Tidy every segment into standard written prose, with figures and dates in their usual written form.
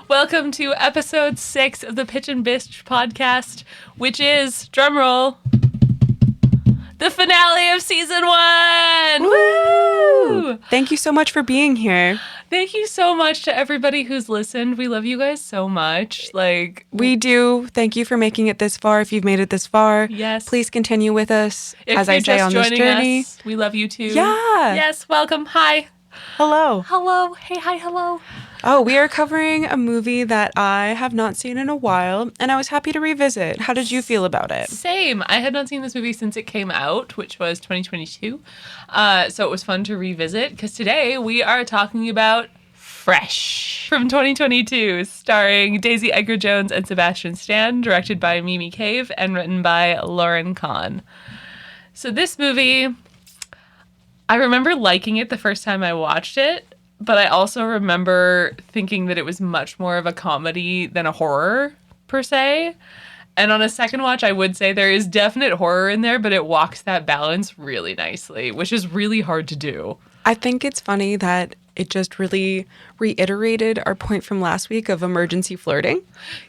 Welcome to episode 6 of the Pitch and Bitch podcast, which is, drumroll, the finale of season 1! Woo! Thank you so much for being here. Thank you so much to everybody who's listened. We love you guys so much. We do. Thank you for making it this far. If you've made it this far, yes, please continue with us. If as I say on this journey. Us, we love you too. Yeah. Yes, welcome. Hi. Hello. Hello. Hey, hi, hello. Oh, we are covering a movie that I have not seen in a while, and I was happy to revisit. How did you feel about it? Same. I had not seen this movie since it came out, which was 2022. So it was fun to revisit, because today we are talking about Fresh from 2022, starring Daisy Edgar-Jones and Sebastian Stan, directed by Mimi Cave, and written by Lauren Kahn. So this movie, I remember liking it the first time I watched it, but I also remember thinking that it was much more of a comedy than a horror, per se. And on a second watch, I would say there is definite horror in there, but it walks that balance really nicely, which is really hard to do. I think it's funny that it just really reiterated our point from last week of emergency flirting.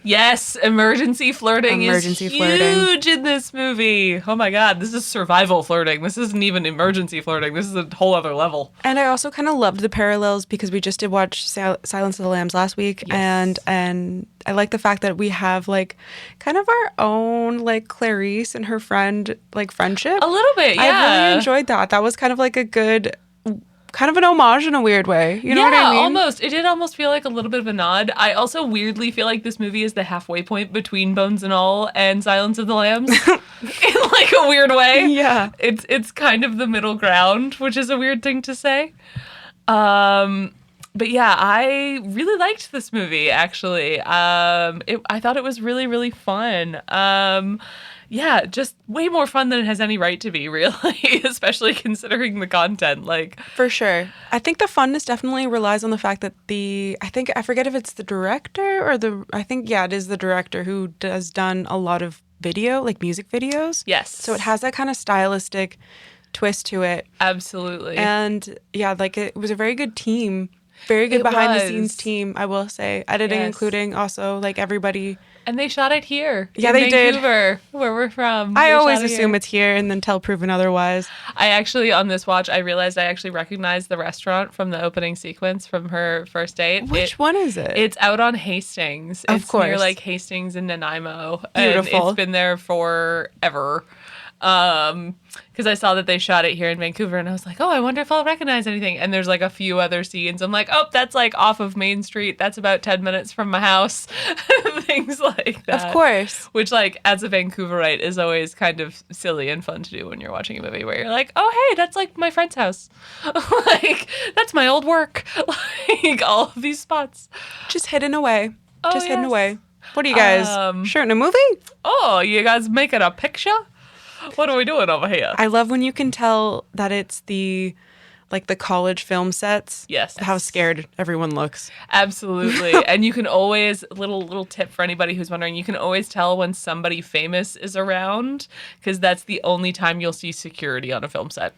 Yes, emergency flirting is huge in this movie. Oh my God, this is survival flirting. This isn't even emergency flirting. This is a whole other level. And I also kind of loved the parallels because we just did watch Silence of the Lambs last week. Yes. And I like the fact that we have like kind of our own like Clarice and her friend like friendship. A little bit, yeah. I really enjoyed that. That was kind of like a good... kind of an homage in a weird way. You know what I mean? Yeah, almost. It did almost feel like a little bit of a nod. I also weirdly feel like this movie is the halfway point between Bones and All and Silence of the Lambs. In like a weird way. Yeah. It's kind of the middle ground, which is a weird thing to say. But yeah, I really liked this movie, actually. I thought it was really, really fun. Yeah, just way more fun than it has any right to be, really, especially considering the content. For sure. I think the funness definitely relies on the fact that I forget if it's the director or it is the director who has done a lot of video, like music videos. Yes. So it has that kind of stylistic twist to it. Absolutely. And yeah, like it was a very good team. Very good behind the scenes team, I will say. Editing, including also like everybody. And they shot it here. Yeah, they Vancouver, did. Where we're from. I always assume it's here and then tell proven otherwise. I actually, on this watch, I realized I actually recognized the restaurant from the opening sequence from her first date. Which one is it? It's out on Hastings. Of course. It's near like Hastings and Nanaimo. Beautiful. And it's been there forever. Because I saw that they shot it here in Vancouver, and I was like, oh, I wonder if I'll recognize anything. And there's like a few other scenes. I'm like, oh, that's like off of Main Street. That's about 10 minutes from my house. Things like that. Of course. Which, like, as a Vancouverite, is always kind of silly and fun to do when you're watching a movie where you're like, oh, hey, that's like my friend's house. Like, that's my old work. Like, all of these spots. Just hidden away. Oh, Just hidden away. What are you guys, shooting a movie? Oh, you guys making a picture? What are we doing over here? I love when you can tell that it's the college film sets. Yes. How scared everyone looks. Absolutely. And you can always, little tip for anybody who's wondering, you can always tell when somebody famous is around, because that's the only time you'll see security on a film set,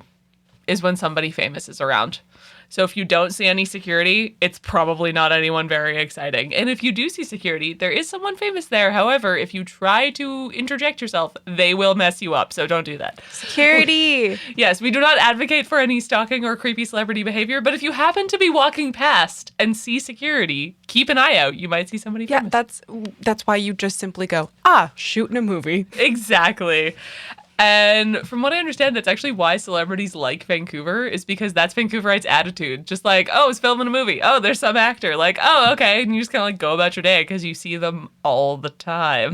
is when somebody famous is around. So if you don't see any security, it's probably not anyone very exciting. And if you do see security, there is someone famous there. However, if you try to interject yourself, they will mess you up. So don't do that. Security. Yes, we do not advocate for any stalking or creepy celebrity behavior. But if you happen to be walking past and see security, keep an eye out. You might see somebody famous. Yeah, that's why you just simply go, shooting a movie. Exactly. And from what I understand, that's actually why celebrities like Vancouver, is because that's Vancouverite's attitude. Just like, oh, it's filming a movie. Oh, there's some actor. Like, oh, okay. And you just kind of like go about your day because you see them all the time.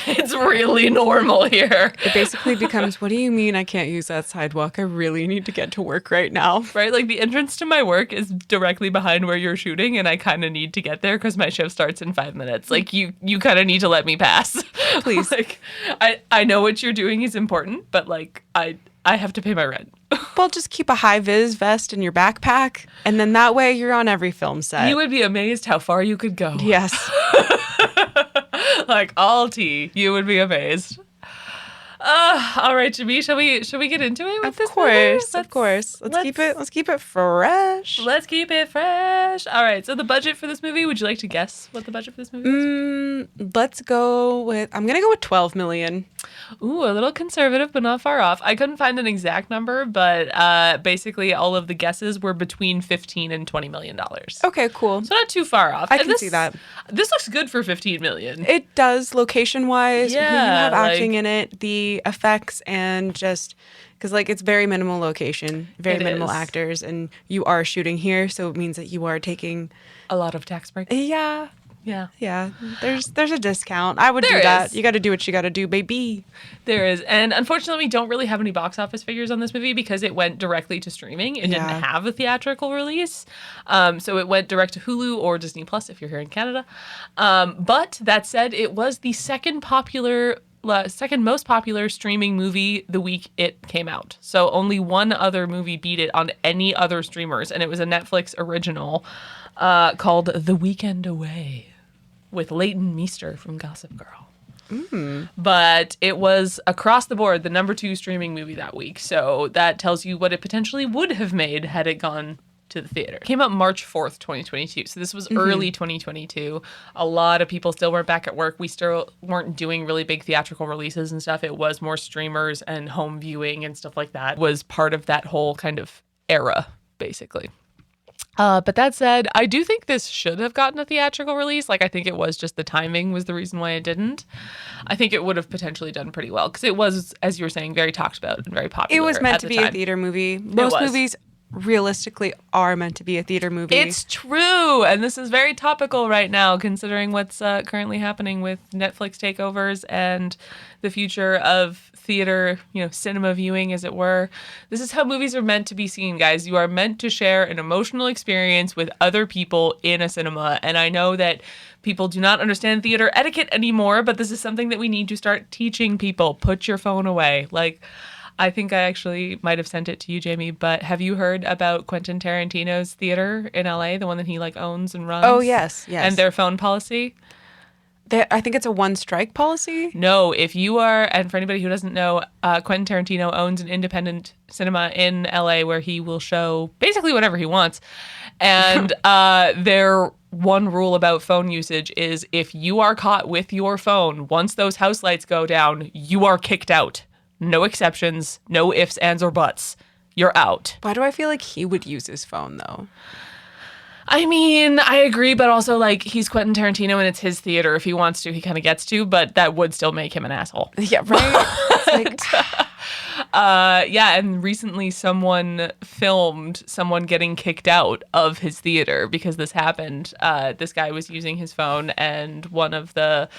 It's really normal here. It basically becomes, what do you mean I can't use that sidewalk? I really need to get to work right now. Right? Like the entrance to my work is directly behind where you're shooting, and I kind of need to get there because my shift starts in 5 minutes. Like you kind of need to let me pass. Please. Like I know what you're doing is important, but like I have to pay my rent. Well, just keep a high-vis vest in your backpack, and then that way you're on every film set. You would be amazed how far you could go. Yes. Like all tea, you would be amazed. All right, Jimmy, shall we get into it with Of this course, movie? of course. Let's keep it fresh. Let's keep it fresh. All right, so the budget for this movie, would you like to guess what the budget for this movie is? Let's go with, I'm going to go with 12 million. Ooh, a little conservative, but not far off. I couldn't find an exact number, but basically all of the guesses were between $15 and $20 million. Okay, cool. So not too far off. I can see that. This looks good for $15 million. It does, location-wise. Yeah, who you have acting in it, the effects, and just because like it's very minimal location, very minimal actors, and you are shooting here, so it means that you are taking a lot of tax breaks. Yeah. Yeah. There's a discount. I would do that. You got to do what you got to do, baby. There is. And unfortunately, we don't really have any box office figures on this movie because it went directly to streaming. It didn't have a theatrical release. So it went direct to Hulu or Disney Plus if you're here in Canada. But that said, it was the second most popular streaming movie the week it came out. So only one other movie beat it on any other streamers. And it was a Netflix original called The Weekend Away, with Leighton Meester from Gossip Girl. But it was across the board the number 2 streaming movie that week. So that tells you what it potentially would have made had it gone to the theater. It came out March 4th, 2022. So this was early 2022. A lot of people still weren't back at work. We still weren't doing really big theatrical releases and stuff. It was more streamers and home viewing and stuff like that was part of that whole kind of era, basically. But that said, I do think this should have gotten a theatrical release. Like, I think it was just the timing was the reason why it didn't. I think it would have potentially done pretty well because it was, as you were saying, very talked about and very popular. It was meant to be a theater movie. Most movies realistically are meant to be a theater movie. It's true. And this is very topical right now, considering what's currently happening with Netflix takeovers and the future of theater, cinema viewing, as it were. This is how movies are meant to be seen, guys. You are meant to share an emotional experience with other people in a cinema. And I know that people do not understand theater etiquette anymore, but this is something that we need to start teaching people. Put your phone away. Like, I think I actually might have sent it to you, Jayme, but have you heard about Quentin Tarantino's theater in LA, the one that he owns and runs? Oh, yes. And their phone policy? I think it's a one-strike policy. No, if you are, and for anybody who doesn't know, Quentin Tarantino owns an independent cinema in LA where he will show basically whatever he wants. And their one rule about phone usage is if you are caught with your phone, once those house lights go down, you are kicked out. No exceptions, no ifs, ands, or buts. You're out. Why do I feel like he would use his phone, though? I mean, I agree, but also, he's Quentin Tarantino and it's his theater. If he wants to, he kind of gets to, but that would still make him an asshole. Yeah, right? And recently someone filmed someone getting kicked out of his theater because this happened. This guy was using his phone and one of the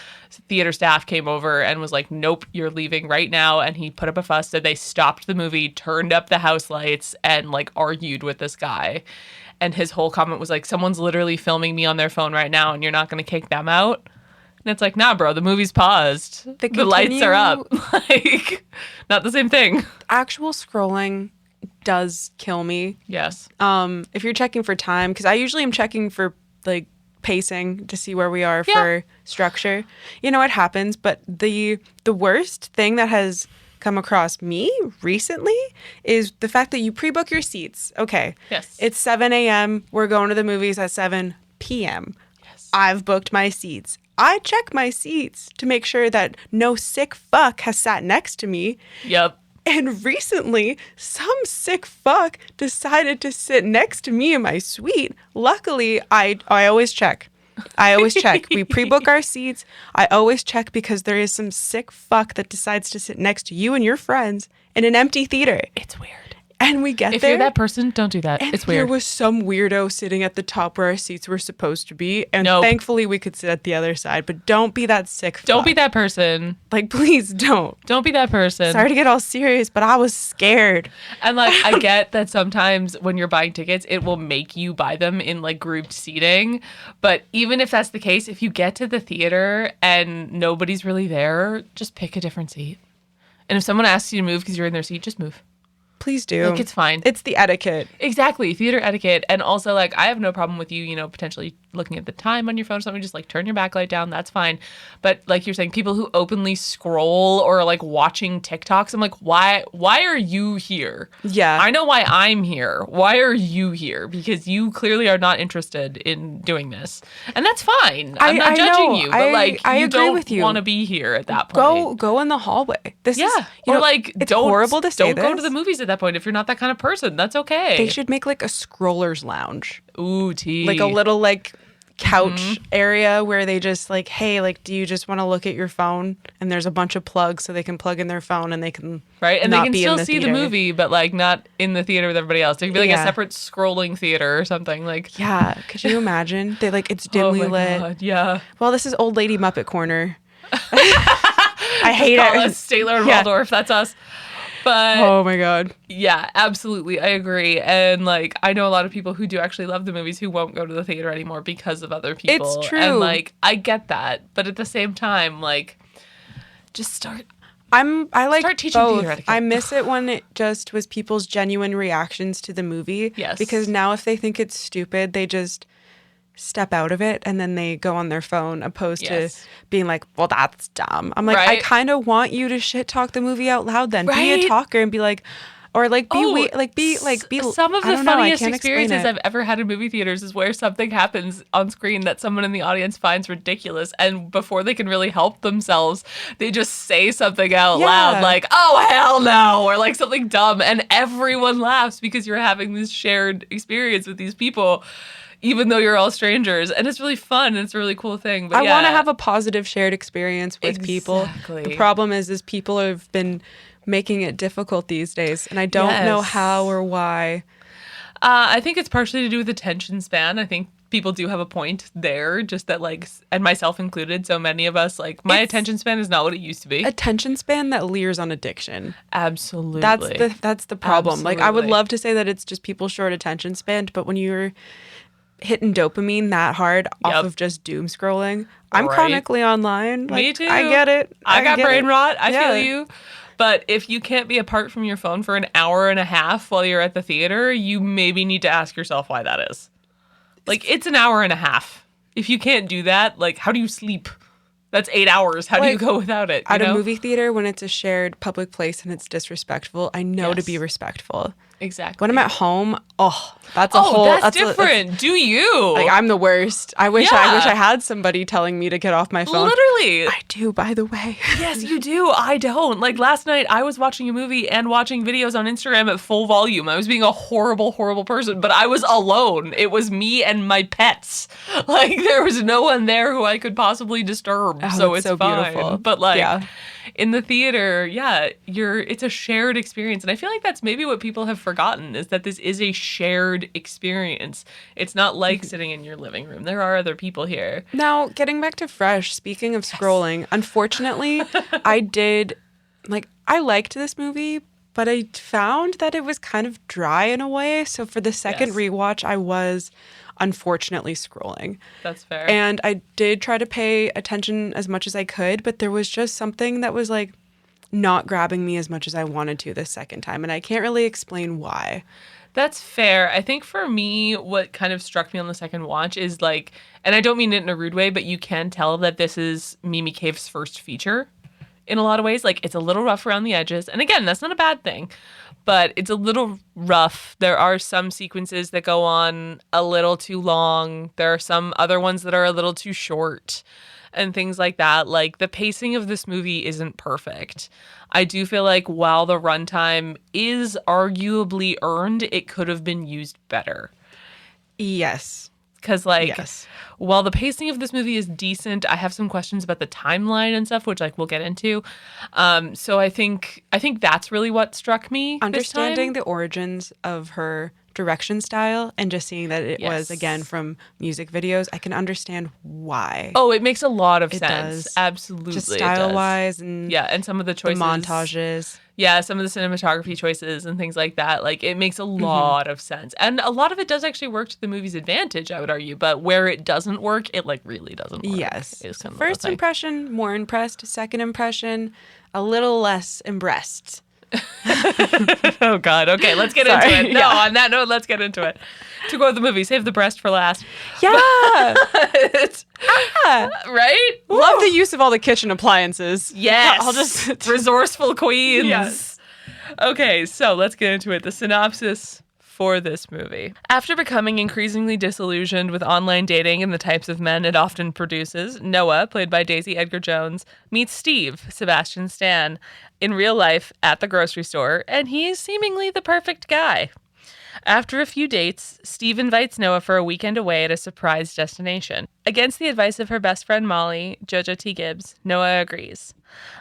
theater staff came over and was like, nope, you're leaving right now. And he put up a fuss, said they stopped the movie, turned up the house lights and argued with this guy. And his whole comment was someone's literally filming me on their phone right now and you're not going to kick them out? And it's like, nah, bro, the movie's paused. The lights are up. Not the same thing. Actual scrolling does kill me. Yes. If you're checking for time, because I usually am checking for pacing to see where we are for structure. It happens, but the worst thing that has come across me recently is the fact that you pre-book your seats. Okay. Yes. It's 7 a.m. We're going to the movies at 7 p.m. Yes. I've booked my seats. I check my seats to make sure that no sick fuck has sat next to me. Yep. And recently, some sick fuck decided to sit next to me in my suite. Luckily, I always check. We pre-book our seats. I always check because there is some sick fuck that decides to sit next to you and your friends in an empty theater. It's weird. And we get there. If you're that person, don't do that. It's weird. There was some weirdo sitting at the top where our seats were supposed to be. And thankfully we could sit at the other side. But don't be that sick fuck. Don't be that person. Please don't. Don't be that person. Sorry to get all serious, but I was scared. And I get that sometimes when you're buying tickets, it will make you buy them in grouped seating. But even if that's the case, if you get to the theater and nobody's really there, just pick a different seat. And if someone asks you to move because you're in their seat, just move. Please do. It's fine. It's the etiquette. Exactly. Theater etiquette. And also, I have no problem with you, potentially, looking at the time on your phone or something, just like turn your backlight down. That's fine. But like you're saying, people who openly scroll or like watching TikToks, I'm like, why are you here? Yeah. I know why I'm here. Why are you here? Because you clearly are not interested in doing this. And that's fine. I'm not judging you, but like you don't want to be here at that point. Go in the hallway. This is, or like it's don't horrible to say don't go to this. the movies at that point if you're not that kind of person. That's okay. They should make like a scrollers lounge. Ooh, tea. Like a little like couch area where they just like, hey, like, do you just want to look at your phone? And there's a bunch of plugs so they can plug in their phone and they can and not they can be still in the see theater. the movie, but like not in the theater with everybody else. There could be like a separate scrolling theater or something. Like could you imagine? They like it's dimly lit. God, yeah. Well, this is old lady Muppet Corner. I hate Call it. us Statler and Waldorf. That's us. But oh my God. Yeah, absolutely. I agree. And like, I know a lot of people who do actually love the movies who won't go to the theater anymore because of other people. It's true. And like, I get that. But at the same time, like, just start. I like start teaching both. theater etiquette. I miss it when it just was people's genuine reactions to the movie. Yes. Because now if they think it's stupid, they just step out of it and then they go on their phone opposed to being like, well, that's dumb. I'm like, I kind of want you to shit talk the movie out loud then. Be a talker and be like, or like be some of the funniest experiences I've I've ever had in movie theaters is where something happens on screen that someone in the audience finds ridiculous, and before they can really help themselves, they just say something out loud like, oh hell no, or like something dumb, and everyone laughs because you're having this shared experience with these people, even though you're all strangers. And it's really fun. And it's a really cool thing. But I want to have a positive shared experience with people. The problem is people have been making it difficult these days. And I don't know how or why. I think it's partially to do with attention span. I think people do have a point there, just that like, and myself included, so many of us, like my attention span is not what it used to be. Attention span that leers on addiction. Absolutely. That's the problem. Like I would love to say that it's just people's short attention span, but when you're hitting dopamine that hard off of just doom scrolling, I'm chronically online. Like, me too. I get it. I got brain rot. I feel you. But if you can't be apart from your phone for an hour and a half while you're at the theater, you maybe need to ask yourself why that is. Like, it's an hour and a half. If you can't do that, like, how do you sleep? That's 8 hours. How do you go without it? At a movie theater, when it's a shared public place and it's disrespectful, I know to be respectful. Exactly. When I'm at home, that's a whole... that's different. Do you? Like, I'm the worst. I wish I had somebody telling me to get off my phone. Literally. I do, by the way. Yes, you do. I don't. Like, last night, I was watching a movie and watching videos on Instagram at full volume. I was being a horrible, horrible person, but I was alone. It was me and my pets. Like, there was no one there who I could possibly disturb. So it's so fine. Beautiful. But, like... in the theater, it's a shared experience. And I feel like that's maybe what people have forgotten, is that this is a shared experience. It's not like sitting in your living room. There are other people here. Now, getting back to Fresh, speaking of scrolling, unfortunately, I liked this movie, but I found that it was kind of dry in a way. So for the second rewatch, I was unfortunately scrolling. That's fair. And I did try to pay attention as much as I could, but there was just something that was like not grabbing me as much as I wanted to this second time. And I can't really explain why. That's fair. I think for me, what kind of struck me on the second watch is like, and I don't mean it in a rude way, but you can tell that this is Mimi Cave's first feature in a lot of ways. Like, it's a little rough around the edges. And again, that's not a bad thing, but it's a little rough. There are some sequences that go on a little too long. There are some other ones that are a little too short and things like that. Like, the pacing of this movie isn't perfect. I do feel like while the runtime is arguably earned, it could have been used better. Yes. Because, while the pacing of this movie is decent, I have some questions about the timeline and stuff, which, we'll get into. So I think that's really what struck me. Understanding the origins of her direction style and just seeing that it was, again, from music videos, I can understand why. Oh, it makes a lot of sense. Does. Absolutely. Just style-wise and and some of the choices. The montages. Yeah, some of the cinematography choices and things like that. Like, it makes a lot of sense. And a lot of it does actually work to the movie's advantage, I would argue. But where it doesn't work, it, really doesn't work. Yes. First impression, more impressed. Second impression, a little less impressed. Oh, God. Okay, let's get into it. No, on that note, let's get into it. To quote the movie, save the breast for last. Yeah. Right? Love the use of all the kitchen appliances. Yes. I'll just Resourceful queens. Yes. Okay, so let's get into it. The synopsis for this movie. After becoming increasingly disillusioned with online dating and the types of men it often produces, Noah, played by Daisy Edgar Jones, meets Steve, Sebastian Stan, in real life at the grocery store, and he is seemingly the perfect guy. After a few dates, Steve invites Noah for a weekend away at a surprise destination. Against the advice of her best friend Molly, Jojo T. Gibbs, Noah agrees.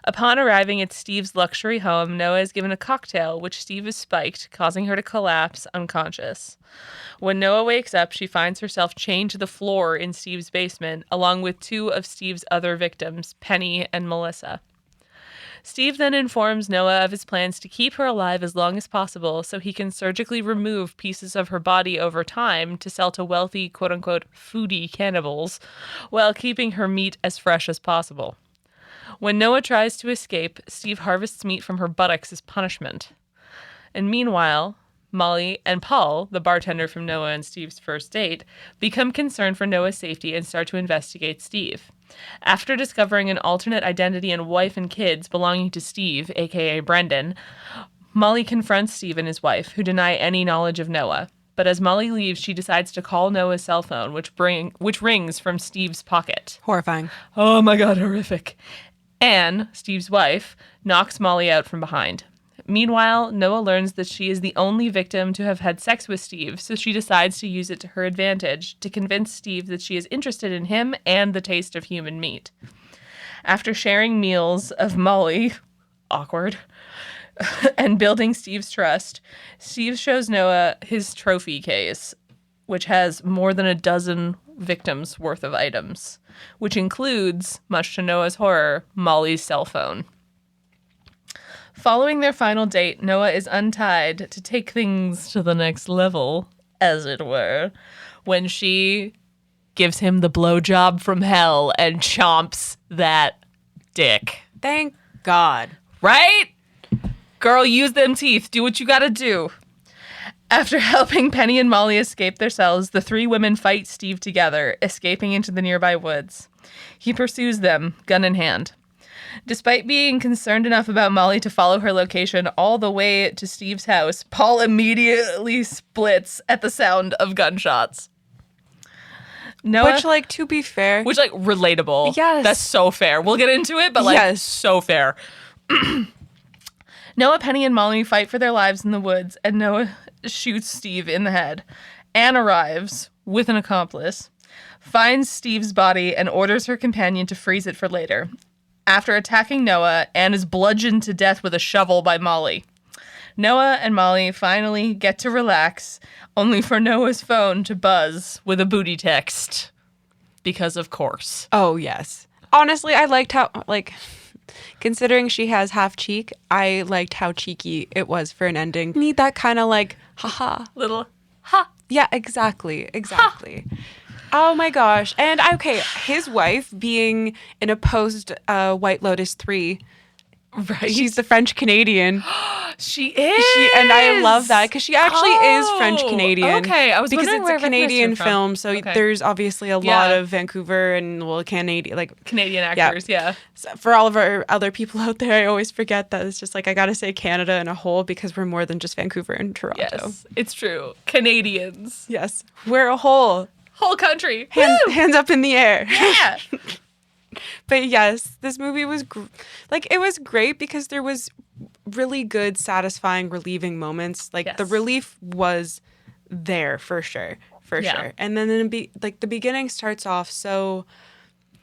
Upon arriving at Steve's luxury home, Noah is given a cocktail, which Steve is spiked, causing her to collapse unconscious. When Noah wakes up, she finds herself chained to the floor in Steve's basement, along with two of Steve's other victims, Penny and Melissa. Steve then informs Noah of his plans to keep her alive as long as possible so he can surgically remove pieces of her body over time to sell to wealthy, quote-unquote, foodie cannibals, while keeping her meat as fresh as possible. When Noah tries to escape, Steve harvests meat from her buttocks as punishment. And meanwhile, Molly and Paul, the bartender from Noah and Steve's first date, become concerned for Noah's safety and start to investigate Steve. After discovering an alternate identity and wife and kids belonging to Steve, aka Brendan, Molly confronts Steve and his wife, who deny any knowledge of Noah. But as Molly leaves, she decides to call Noah's cell phone, which rings from Steve's pocket. Horrifying. Oh my God, horrific. Anne, Steve's wife, knocks Molly out from behind. Meanwhile, Noah learns that she is the only victim to have had sex with Steve, so she decides to use it to her advantage to convince Steve that she is interested in him and the taste of human meat. After sharing meals of Molly, awkward, and building Steve's trust, Steve shows Noah his trophy case, which has more than a dozen victims' worth of items, which includes, much to Noah's horror, Molly's cell phone. Following their final date, Noah is untied to take things to the next level, as it were, when she gives him the blowjob from hell and chomps that dick. Thank God. Right? Girl, use them teeth. Do what you gotta do. After helping Penny and Molly escape their cells, the three women fight Steve together, escaping into the nearby woods. He pursues them, gun in hand. Despite being concerned enough about Molly to follow her location all the way to Steve's house, Paul immediately splits at the sound of gunshots. Noah, Which, to be fair. relatable. Yes. That's so fair. We'll get into it, but, yes. So fair. Noah, Penny, and Molly fight for their lives in the woods, and Noah shoots Steve in the head. Anne arrives with an accomplice, finds Steve's body, and orders her companion to freeze it for later. After attacking Noah, Anne is bludgeoned to death with a shovel by Molly. Noah and Molly finally get to relax, only for Noah's phone to buzz with a booty text. Because of course. Oh, yes. Honestly, I liked how, considering she has half cheek, I liked how cheeky it was for an ending. Need that kind of haha. Little ha. Yeah, exactly. Ha. Oh my gosh. And okay, his wife being in a post White Lotus 3. Right. She's the French Canadian. She is. And I love that because she actually is French Canadian. Okay, I was because wondering it's where a Canadian film, so there's obviously a lot of Vancouver and Canadian Canadian actors. Yeah. So for all of our other people out there, I always forget that it's just I gotta say Canada in a whole because we're more than just Vancouver and Toronto. Yes, it's true. Canadians. Yes, we're a whole country. Hands up in the air. Yeah. But yes, this movie was it was great because there was really good, satisfying, relieving moments. The relief was there for sure. And then the beginning starts off so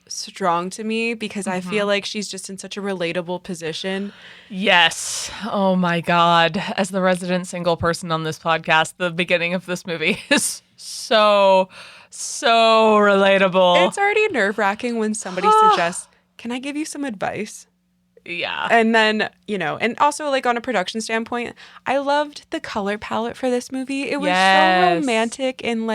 strong to me because I feel like she's just in such a relatable position. Yes. Oh my God. As the resident single person on this podcast, the beginning of this movie is so relatable. It's already nerve-wracking when somebody suggests, "Can I give you some advice?" Yeah. And then, and also on a production standpoint, I loved the color palette for this movie. It was so romantic and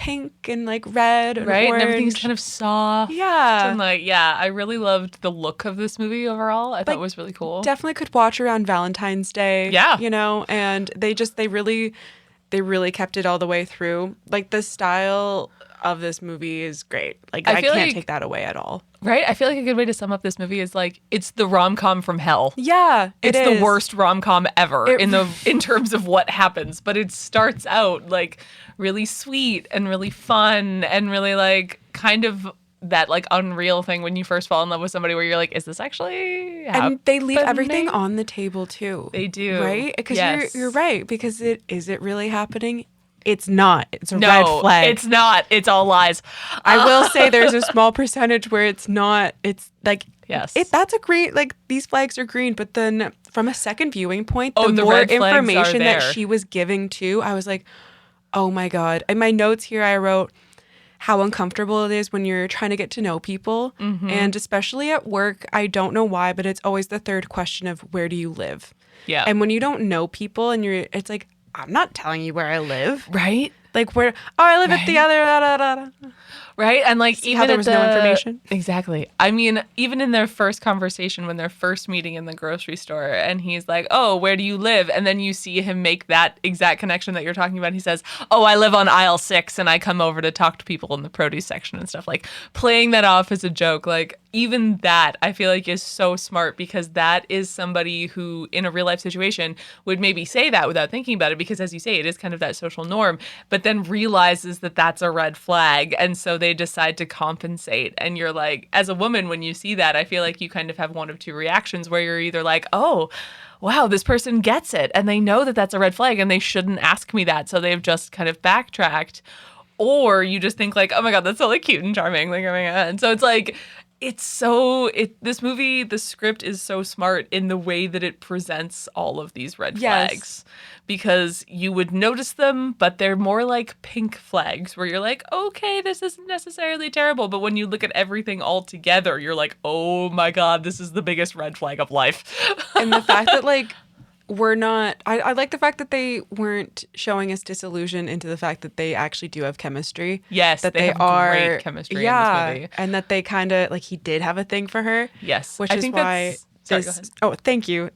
pink and like red and right? orange. And everything's kind of soft. Yeah. And like, yeah, I really loved the look of this movie overall. I thought it was really cool. Definitely could watch around Valentine's Day. Yeah. You know, and they really kept it all the way through. Like the style of this movie is great. Like I can't take that away at all. Right? I feel like a good way to sum up this movie is like it's the rom-com from hell. Yeah, it's the worst rom-com ever in terms of what happens, but it starts out like really sweet and really fun and really like kind of that like unreal thing when you first fall in love with somebody where you're like, is this actually happening? And they leave everything on the table too. They do. Right? Because you're right. Because is it really happening? It's not. It's a red flag. It's not. It's all lies. I will say there's a small percentage where it's not. It's like, yes, that's a green, like these flags are green. But then from a second viewing point, the more red flags information are there. that she was giving too, I was like, oh my God. In my notes here, I wrote how uncomfortable it is when you're trying to get to know people. Mm-hmm. And especially at work, I don't know why, but it's always the third question of where do you live? Yeah. And when you don't know people and it's like, I'm not telling you where I live. Right? Like where, I live at the other, da, da, da. Right? And like See even how there was no information? Exactly. I mean, even in their first conversation when they're first meeting in the grocery store and he's like, oh, where do you live? And then you see him make that exact connection that you're talking about. He says, oh, I live on aisle 6 and I come over to talk to people in the produce section and stuff. Like playing that off as a joke, like even that I feel like is so smart because that is somebody who in a real life situation would maybe say that without thinking about it because as you say, it is kind of that social norm, but then realizes that that's a red flag. And so they decide to compensate. And you're like, as a woman, when you see that, I feel like you kind of have one of two reactions where you're either like, oh, wow, this person gets it. And they know that that's a red flag and they shouldn't ask me that. So they've just kind of backtracked. Or you just think like, oh my God, that's so like cute and charming. Like, oh my God. And so it's like, this movie, the script is so smart in the way that it presents all of these red flags because you would notice them, but they're more like pink flags where you're like, okay, this isn't necessarily terrible. But when you look at everything all together, you're like, oh my God, this is the biggest red flag of life. And the fact that like, I like the fact that they weren't showing us disillusion into the fact that they actually do have chemistry. Yes, that they have great chemistry in this movie. And that they kind of, like, he did have a thing for her. Yes. Which is why... Sorry, go ahead. Oh, thank you.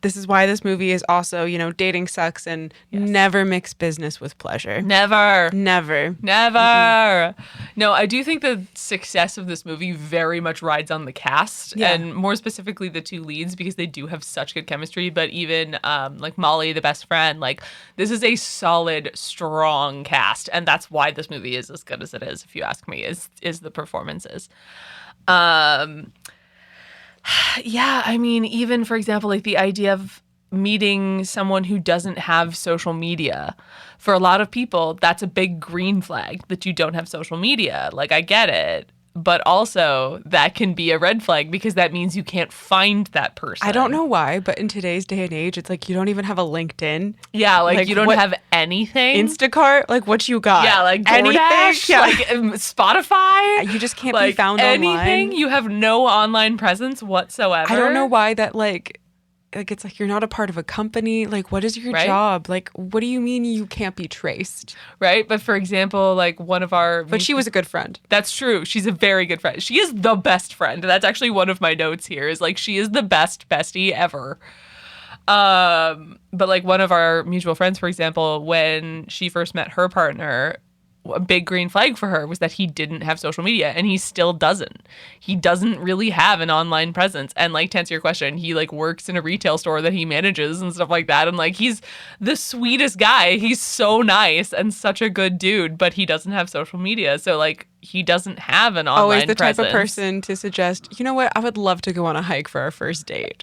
This is why this movie is also, dating sucks and never mix business with pleasure. Never. Never. Mm-hmm. No, I do think the success of this movie very much rides on the cast and more specifically the two leads because they do have such good chemistry. But even like Molly, the best friend, like this is a solid, strong cast. And that's why this movie is as good as it is, if you ask me, is the performances. Yeah, I mean, even, for example, like the idea of meeting someone who doesn't have social media. For a lot of people, that's a big green flag that you don't have social media. Like, I get it. But also, that can be a red flag because that means you can't find that person. I don't know why, but in today's day and age, it's like you don't even have a LinkedIn. Yeah, like you don't have anything. Instacart, like what you got. Yeah, like DoorDash, like Spotify. You just can't like be found anything. online. You have no online presence whatsoever. I don't know why that like it's like you're not a part of a company. Like, what is your job? Like, what do you mean you can't be traced? Right. But for example, like one of our... But she was a good friend. That's true. She's a very good friend. She is the best friend. That's actually one of my notes here is like, she is the best bestie ever. But like one of our mutual friends, for example, when she first met her partner, a big green flag for her was that he didn't have social media, and he still doesn't. He doesn't really have an online presence. And like, to answer your question, he like works in a retail store that he manages and stuff like that. And like, he's the sweetest guy. He's so nice and such a good dude, but he doesn't have social media. So like, he doesn't have an online Always the presence. type of person to suggest, you know what, I would love to go on a hike for our first date.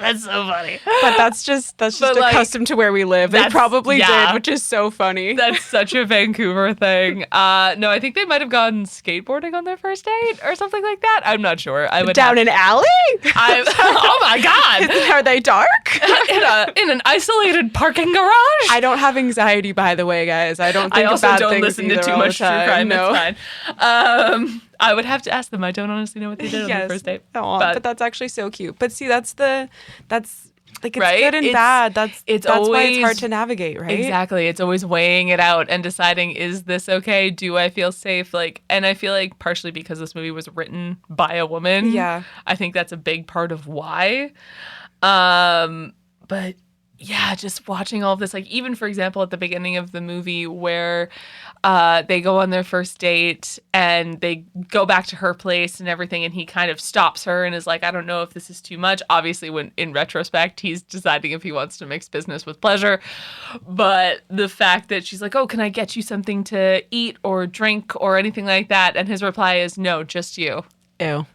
That's so funny. But that's just like, accustomed to where we live. They probably did, which is so funny. That's such a Vancouver thing. No, I think they might have gone skateboarding on their first date or something like that. I'm not sure. I would down an alley? Oh my God. Are they dark? in an isolated parking garage? I don't have anxiety, by the way, guys. I don't think I also about don't things listen to too much true crime. No. It's fine. I would have to ask them. I don't honestly know what they did on their first date. But that's actually so cute. But see, that's Like, it's right? good and bad. That's why it's always hard to navigate, right? Exactly. It's always weighing it out and deciding, is this okay? Do I feel safe? Like, and I feel like partially because this movie was written by a woman. Yeah. I think that's a big part of why. But yeah, just watching all of this, like even for example, at the beginning of the movie where they go on their first date and they go back to her place and everything, and he kind of stops her and is like, I don't know if this is too much. Obviously, when in retrospect, he's deciding if he wants to mix business with pleasure. But the fact that she's like, oh, can I get you something to eat or drink or anything like that? And his reply is, no, just you. Ew.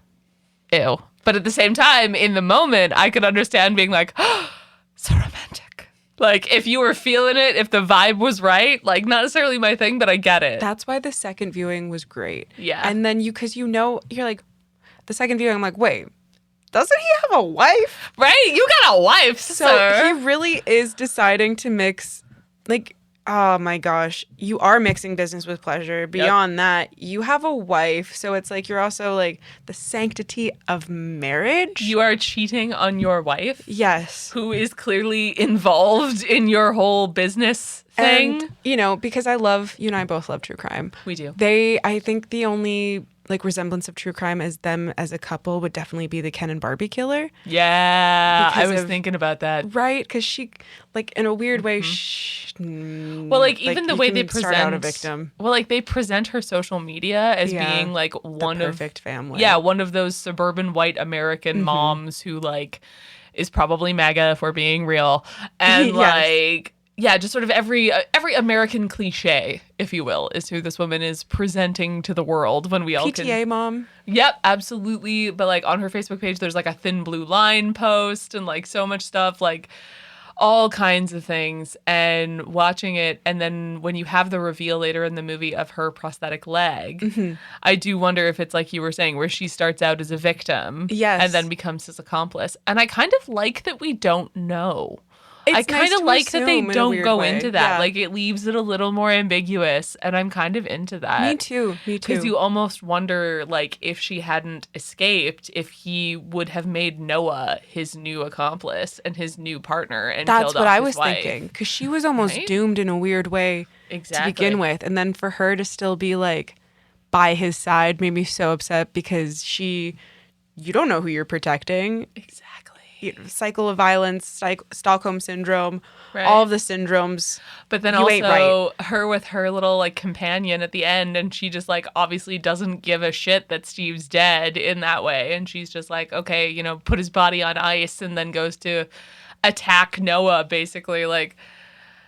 Ew. But at the same time, in the moment, I could understand being like, oh, so romantic. Like, if you were feeling it, if the vibe was right, like, not necessarily my thing, but I get it. That's why the second viewing was great. Yeah. And then because you're like, the second viewing, I'm like, wait, doesn't he have a wife? Right? You got a wife, So sir. he really is deciding to mix, like, oh my gosh, you are mixing business with pleasure. Beyond that, you have a wife. So it's like you're also like the sanctity of marriage. You are cheating on your wife. Yes. Who is clearly involved in your whole business thing. And, you know, because you and I both love true crime. We do. I think the only like resemblance of true crime as them as a couple would definitely be the Ken and Barbie killer. Yeah, I Because was of- thinking about that. Right? Because she, like, in a weird way, Well, like even the you way they can present, start out a victim. Well, like they present her social media as Yeah. being like The one perfect family. Yeah, one of those suburban white American moms who like is probably MAGA if we're being real, and Yes. like. Yeah, just sort of every American cliche, if you will, is who this woman is presenting to the world when we all PTA mom. Yep, absolutely. But like on her Facebook page, there's like a thin blue line post and like so much stuff, like all kinds of things. And watching it, and then when you have the reveal later in the movie of her prosthetic leg, I do wonder if it's like you were saying, where she starts out as a victim, Yes. and then becomes his accomplice. And I kind of like that we don't know. It's I kind nice of to like that they assume in a don't weird go way. into that. Yeah. Like it leaves it a little more ambiguous, and I'm kind of into that. Me too. Because you almost wonder, like, if she hadn't escaped, if he would have made Noah his new accomplice and his new partner and That's killed what off I his was wife. thinking. Because she was almost Right? doomed in a weird way Exactly. to begin with. And then for her to still be like by his side made me so upset because you don't know who you're protecting. Exactly. Cycle of violence, Stockholm syndrome, Right. all of the syndromes. But then You ain't also her with her little like companion at the end, and she just like obviously doesn't give a shit that Steve's dead in that way, and she's just like, okay, you know, put his body on ice, and then goes to attack Noah. Basically, like,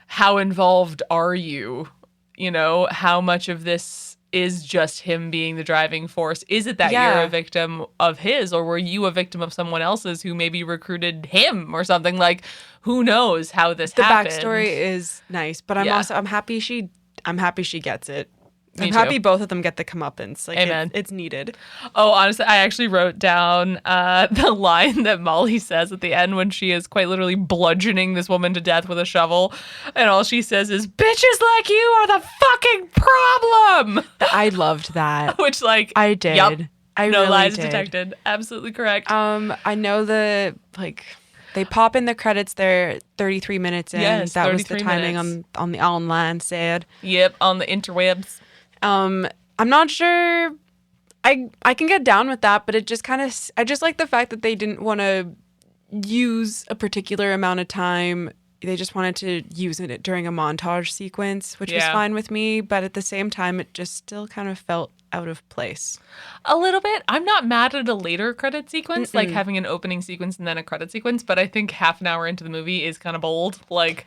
how involved are you? You know, how much of this is just him being the driving force? Is it that Yeah. you're a victim of his, or were you a victim of someone else's who maybe recruited him or something? Like, who knows how this The happened? backstory is nice, but Yeah. I'm happy she gets it. Me I'm too. happy both of them get the comeuppance. Like, Amen. it's needed. Oh, honestly, I actually wrote down the line that Molly says at the end when she is quite literally bludgeoning this woman to death with a shovel. And all she says is, bitches like you are the fucking problem. I loved that. Which, like, I did. Yep, I no really lies did. detected. Absolutely correct. I know they pop in the credits there 33 minutes in. Yes, that was the 33 timing minutes. on the online said. Yep, on the interwebs. I'm not sure I can get down with that, but it just kind of I just like the fact that they didn't want to use a particular amount of time. They just wanted to use it during a montage sequence, which was Yeah. fine with me, but at the same time it just still kind of felt out of place. A little bit. I'm not mad at a later credit sequence, like having an opening sequence and then a credit sequence, but I think half an hour into the movie is kind of bold. Like,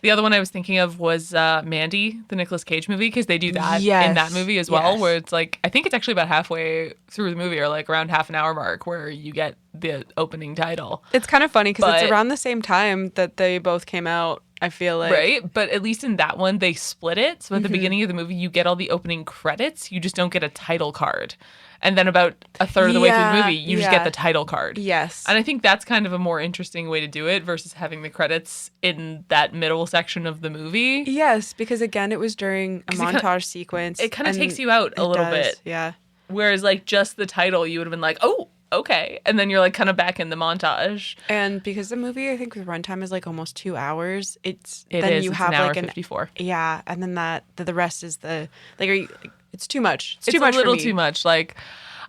the other one I was thinking of was Mandy, the Nicolas Cage movie, because they do that in Yes. that movie as well, Yes. where it's like, I think it's actually about halfway through the movie, or like around half an hour mark, where you get the opening title. It's kind of funny because But- it's around the same time that they both came out, I feel like. Right? But at least in that one, they split it. So at the beginning of the movie, you get all the opening credits. You just don't get a title card. And then about a third of the way through the Yeah, movie, you just get yeah. the title card. Yes. And I think that's kind of a more interesting way to do it versus having the credits in that middle section of the movie. Yes, because again, it was during a 'Cause it kinda- montage sequence. It kind of and takes you out a it little does, bit. Yeah. Whereas like just the title, you would have been like, oh, okay. And then you're like kind of back in the montage. And because the movie, I think the runtime is like almost 2 hours, it's An hour 54. Yeah, and then the rest is the like, it's too much. It's too much a little for me. too much. Like,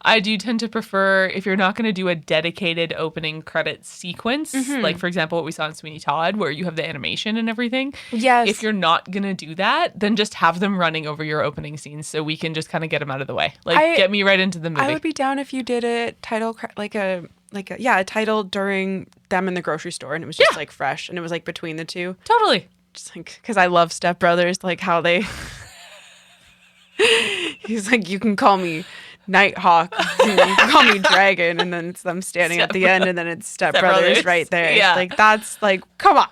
I do tend to prefer, if you're not going to do a dedicated opening credit sequence, like, for example, what we saw in Sweeney Todd, where you have the animation and everything. Yes. If you're not going to do that, then just have them running over your opening scenes so we can just kind of get them out of the way. Like, get me right into the movie. I would be down if you did a title, a title during them in the grocery store, and it was just like fresh, and it was like between the two. Totally. Just like, because I love Step Brothers, like how they. He's like, you can call me Nighthawk, you can call me Dragon, and then it's them standing at the end, and then it's Step Brothers right there. Yeah. Like, that's like, come on.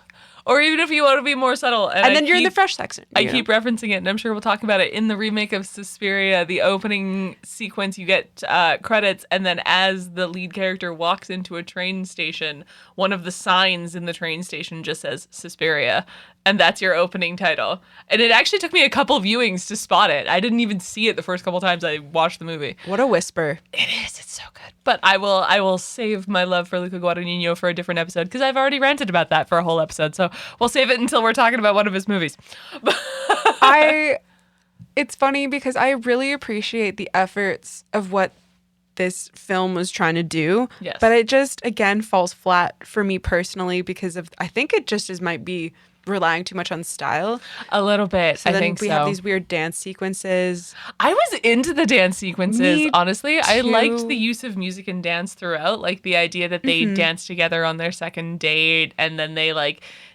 Or even if you want to be more subtle. And then you're in the fresh section. I keep referencing it, and I'm sure we'll talk about it in the remake of Suspiria. The opening sequence, you get credits, and then as the lead character walks into a train station, one of the signs in the train station just says Suspiria, and that's your opening title. And it actually took me a couple viewings to spot it. I didn't even see it the first couple times I watched the movie. What a whisper. It is. It's so good. But I will save my love for Luca Guadagnino for a different episode, because I've already ranted about that for a whole episode. So we'll save it until we're talking about one of his movies. It's funny because I really appreciate the efforts of what this film was trying to do. Yes. But it just, again, falls flat for me personally because of, I think it just might be relying too much on style. A little bit, So I then think we have these weird dance sequences. I was into the dance sequences, Me honestly. I too. liked the use of music and dance throughout, like the idea that they dance together on their second date, and then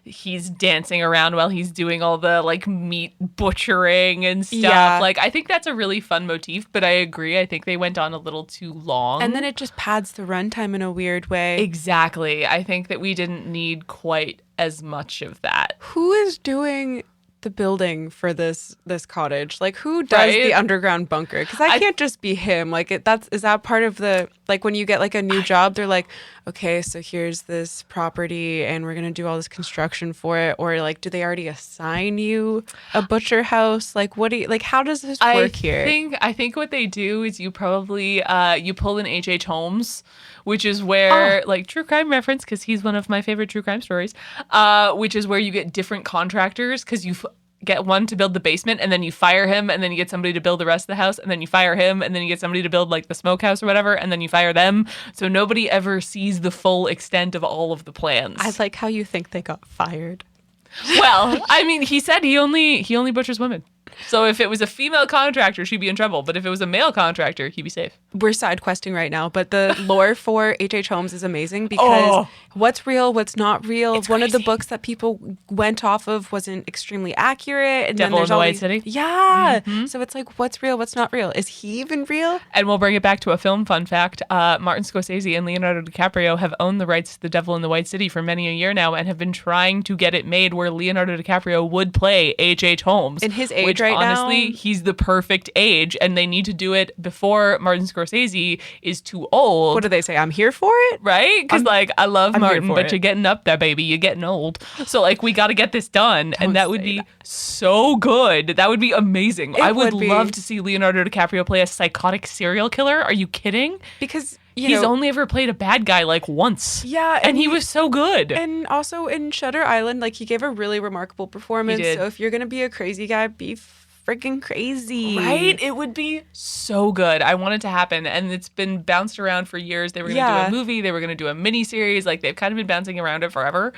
he's dancing around while he's doing all the like meat butchering and stuff. Yeah. Like, I think that's a really fun motif, but I agree. I think they went on a little too long. And then it just pads the runtime in a weird way. Exactly. I think that we didn't need quite as much of that. Who is doing the building for this cottage? Like, who does Right? the underground bunker? Because I can't just be him. Like, is that part of the, like, when you get like a new job, they're like, okay, so here's this property and we're gonna do all this construction for it, or like, do they already assign you a butcher house? Like, how does this work here? I think what they do is you probably you pull in H.H. Holmes, which is where like true crime reference, because he's one of my favorite true crime stories, which is where you get different contractors, because you get one to build the basement, and then you fire him, and then you get somebody to build the rest of the house, and then you fire him, and then you get somebody to build like the smokehouse or whatever, and then you fire them. So nobody ever sees the full extent of all of the plans. I like how you think they got fired. Well, I mean, he said he only butchers women. So if it was a female contractor, she'd be in trouble. But if it was a male contractor, he'd be safe. We're side questing right now, but the lore for H.H. Holmes is amazing because what's real, what's not real. It's One of the crazy. books that people went off of wasn't extremely accurate. And Devil then in there's the all White these- City? Yeah. So it's like, what's real, what's not real? Is he even real? And we'll bring it back to a film fun fact. Martin Scorsese and Leonardo DiCaprio have owned the rights to The Devil in the White City for many a year now, and have been trying to get it made where Leonardo DiCaprio would play H.H. Holmes. In his age which, right now? honestly, he's the perfect age, and they need to do it before Martin Scorsese is too old. What do they say? I'm here for it? Right? Because, like, I love I'm here Martin, for but it. you're getting up there, baby. You're getting old. So, like, we got to get this done. Don't And that would say be that. so good. That would be amazing. It I would would be. love to see Leonardo DiCaprio play a psychotic serial killer. Are you kidding? Because, He's only ever played a bad guy, like, once. Yeah, And he was so good. And also in Shutter Island, like, he gave a really remarkable performance. He did. So if you're going to be a crazy guy, be freaking crazy. Right? It would be so good. I want it to happen. And it's been bounced around for years. They were going to Yeah. do a movie. They were going to do a miniseries. Like, they've kind of been bouncing around it forever.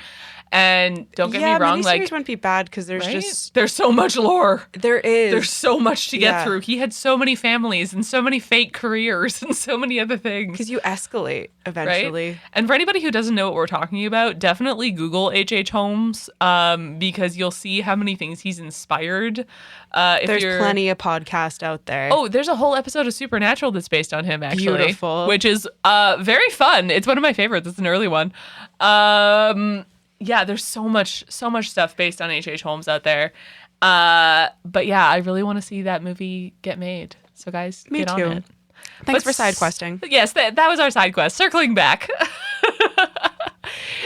And don't get me wrong, like, miniseries wouldn't be bad because there's right? just There's so much lore. there is There's so much to get Yeah. through. He had so many families and so many fake careers and so many other things. because you escalate eventually. Right? And for anybody who doesn't know what we're talking about, definitely Google H.H. Holmes, because you'll see how many things he's inspired. There's plenty of podcasts out there. Oh, there's a whole episode of Supernatural that's based on him, actually. Beautiful. Which is very fun. It's one of my favorites. It's an early one. Yeah, there's so much stuff based on H.H. Holmes out there. But yeah, I really want to see that movie get made. So guys, Me get too. on it. Thanks But for side questing. Yes, that was our side quest. Circling back.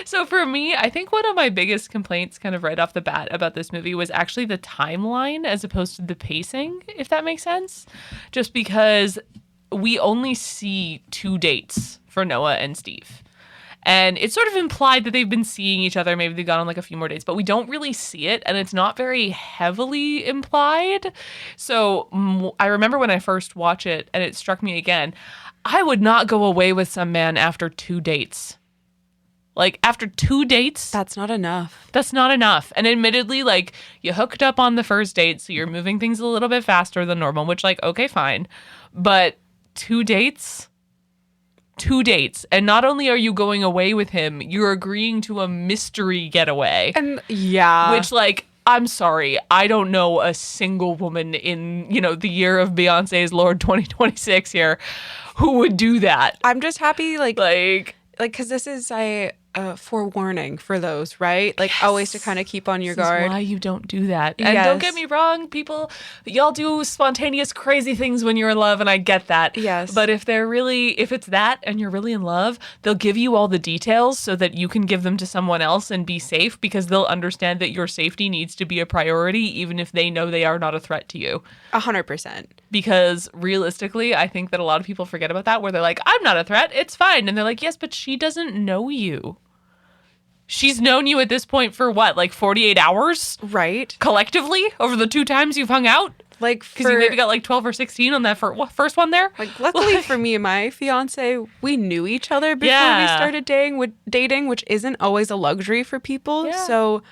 So for me, I think one of my biggest complaints kind of right off the bat about this movie was actually the timeline as opposed to the pacing, if that makes sense. Just because we only see 2 dates for Noah and Steve. And it's sort of implied that they've been seeing each other. Maybe they've gone on like a few more dates, but we don't really see it. And it's not very heavily implied. So I remember when I first watched it and it struck me again, I would not go away with some man after 2 dates. Like after 2 dates. That's not enough. That's not enough. And admittedly, like you hooked up on the first date, so you're moving things a little bit faster than normal, which like, okay, fine. But 2 dates? 2 dates. And not only are you going away with him, you're agreeing to a mystery getaway. And yeah. Which like, I'm sorry, I don't know a single woman in, the year of Beyonce's Lord 2026 here who would do that. I'm just happy like because this is a forewarning for those, right? Like always to kind of keep on your guard. This is why you don't do that. And don't get me wrong, people, y'all do spontaneous crazy things when you're in love, and I get that. Yes. But if it's that and you're really in love, they'll give you all the details so that you can give them to someone else and be safe, because they'll understand that your safety needs to be a priority, even if they know they are not a threat to you. 100%. Because realistically, I think that a lot of people forget about that, where they're like, I'm not a threat, it's fine. And they're like, yes, but she doesn't know you. She's known you at this point for what, like 48 hours? Right. Collectively over the 2 times you've hung out? Like, because you maybe got like 12 or 16 on that first one there? Like, luckily for me and my fiance, we knew each other before we started dating, which isn't always a luxury for people. Yeah. So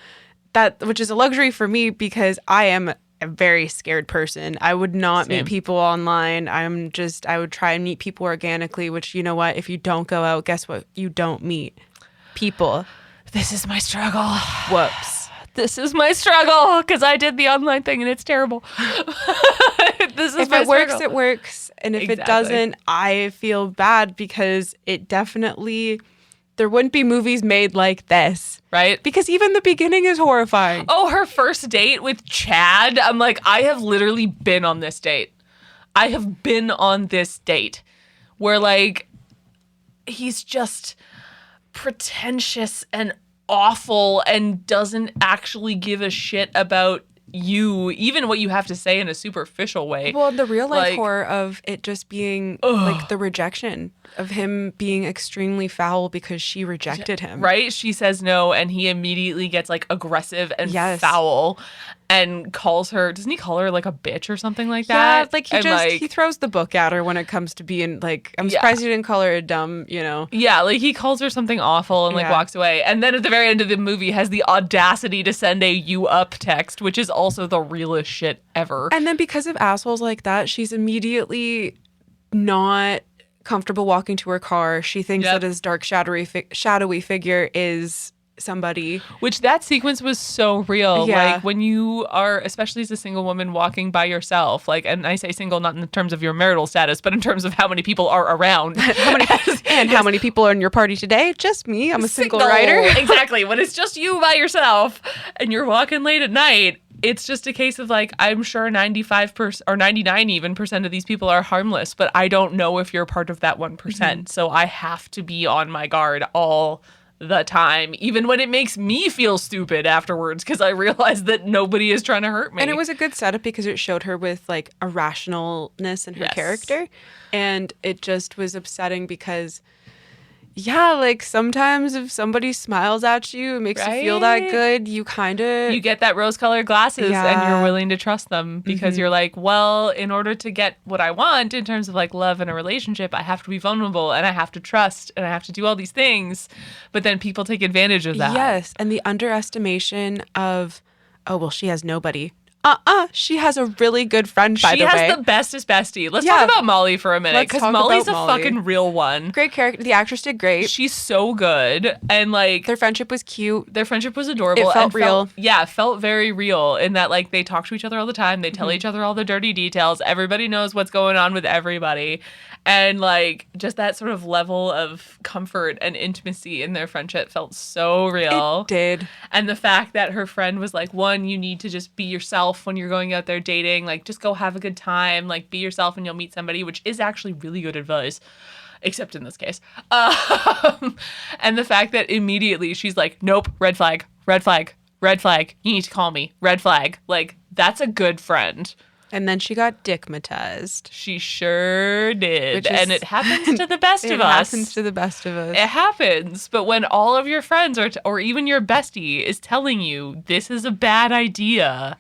which is a luxury for me because I am a very scared person. I would not meet people online. I would try and meet people organically, which, you know what? If you don't go out, guess what? You don't meet people. This is my struggle. Whoops. This is my struggle, because I did the online thing and it's terrible. If it works, it works. And if it doesn't, I feel bad, because there wouldn't be movies made like this. Right? Because even the beginning is horrifying. Oh, her first date with Chad. I'm like, I have literally been on this date. I have been on this date where like, he's just pretentious and awful and doesn't actually give a shit about you, even what you have to say in a superficial way. Well, the real life horror of it just being like the rejection of him being extremely foul because she rejected him. Right? She says no, and he immediately gets like aggressive and foul and calls her, doesn't he call her like a bitch or something like that? Yeah, like he throws the book at her when it comes to being like, I'm surprised you didn't call her a dumb, Yeah, like he calls her something awful and like walks away. And then at the very end of the movie has the audacity to send a "you up" text, which is also the realest shit ever. And then because of assholes like that, she's immediately not comfortable walking to her car. She thinks that his dark shadowy figure is somebody. Which that sequence was so real. Yeah. Like when you are, especially as a single woman walking by yourself, like, and I say single not in terms of your marital status, but in terms of how many people are around. How many people are in your party today? Just me. I'm a single writer. Exactly. When it's just you by yourself and you're walking late at night, it's just a case of like, I'm sure 95% or 99% of these people are harmless, but I don't know if you're part of that 1%. Mm-hmm. So I have to be on my guard all the time, even when it makes me feel stupid afterwards, because I realize that nobody is trying to hurt me. And it was a good setup because it showed her with like irrationalness in her character. And it just was upsetting because like sometimes if somebody smiles at you, it makes you feel that good, you get that rose-colored glasses and you're willing to trust them because you're like, well, in order to get what I want in terms of like love and a relationship, I have to be vulnerable and I have to trust and I have to do all these things. But then people take advantage of that. Yes, and the underestimation of, oh, well, she has nobody. She has a really good friend, by the way. She has the bestest bestie. Let's talk about Molly for a minute, because Molly's a fucking real one. Great character. The actress did great. She's so good. And like, their friendship was cute. Their friendship was adorable. It felt real. Felt very real in that like they talk to each other all the time. They tell each other all the dirty details. Everybody knows what's going on with everybody. And like just that sort of level of comfort and intimacy in their friendship felt so real. It did. And the fact that her friend was like, one, you need to just be yourself when you're going out there dating. Like, just go have a good time. Like, be yourself and you'll meet somebody, which is actually really good advice, except in this case. And the fact that immediately she's like, nope, red flag, red flag, red flag. You need to call me, red flag. Like, that's a good friend. And then she got dickmatized. She sure did. Which is- And it happens to the best of It us. happens to the best of us. It happens. But when all of your friends or even your bestie is telling you this is a bad idea,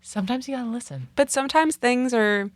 sometimes you gotta listen. But sometimes things are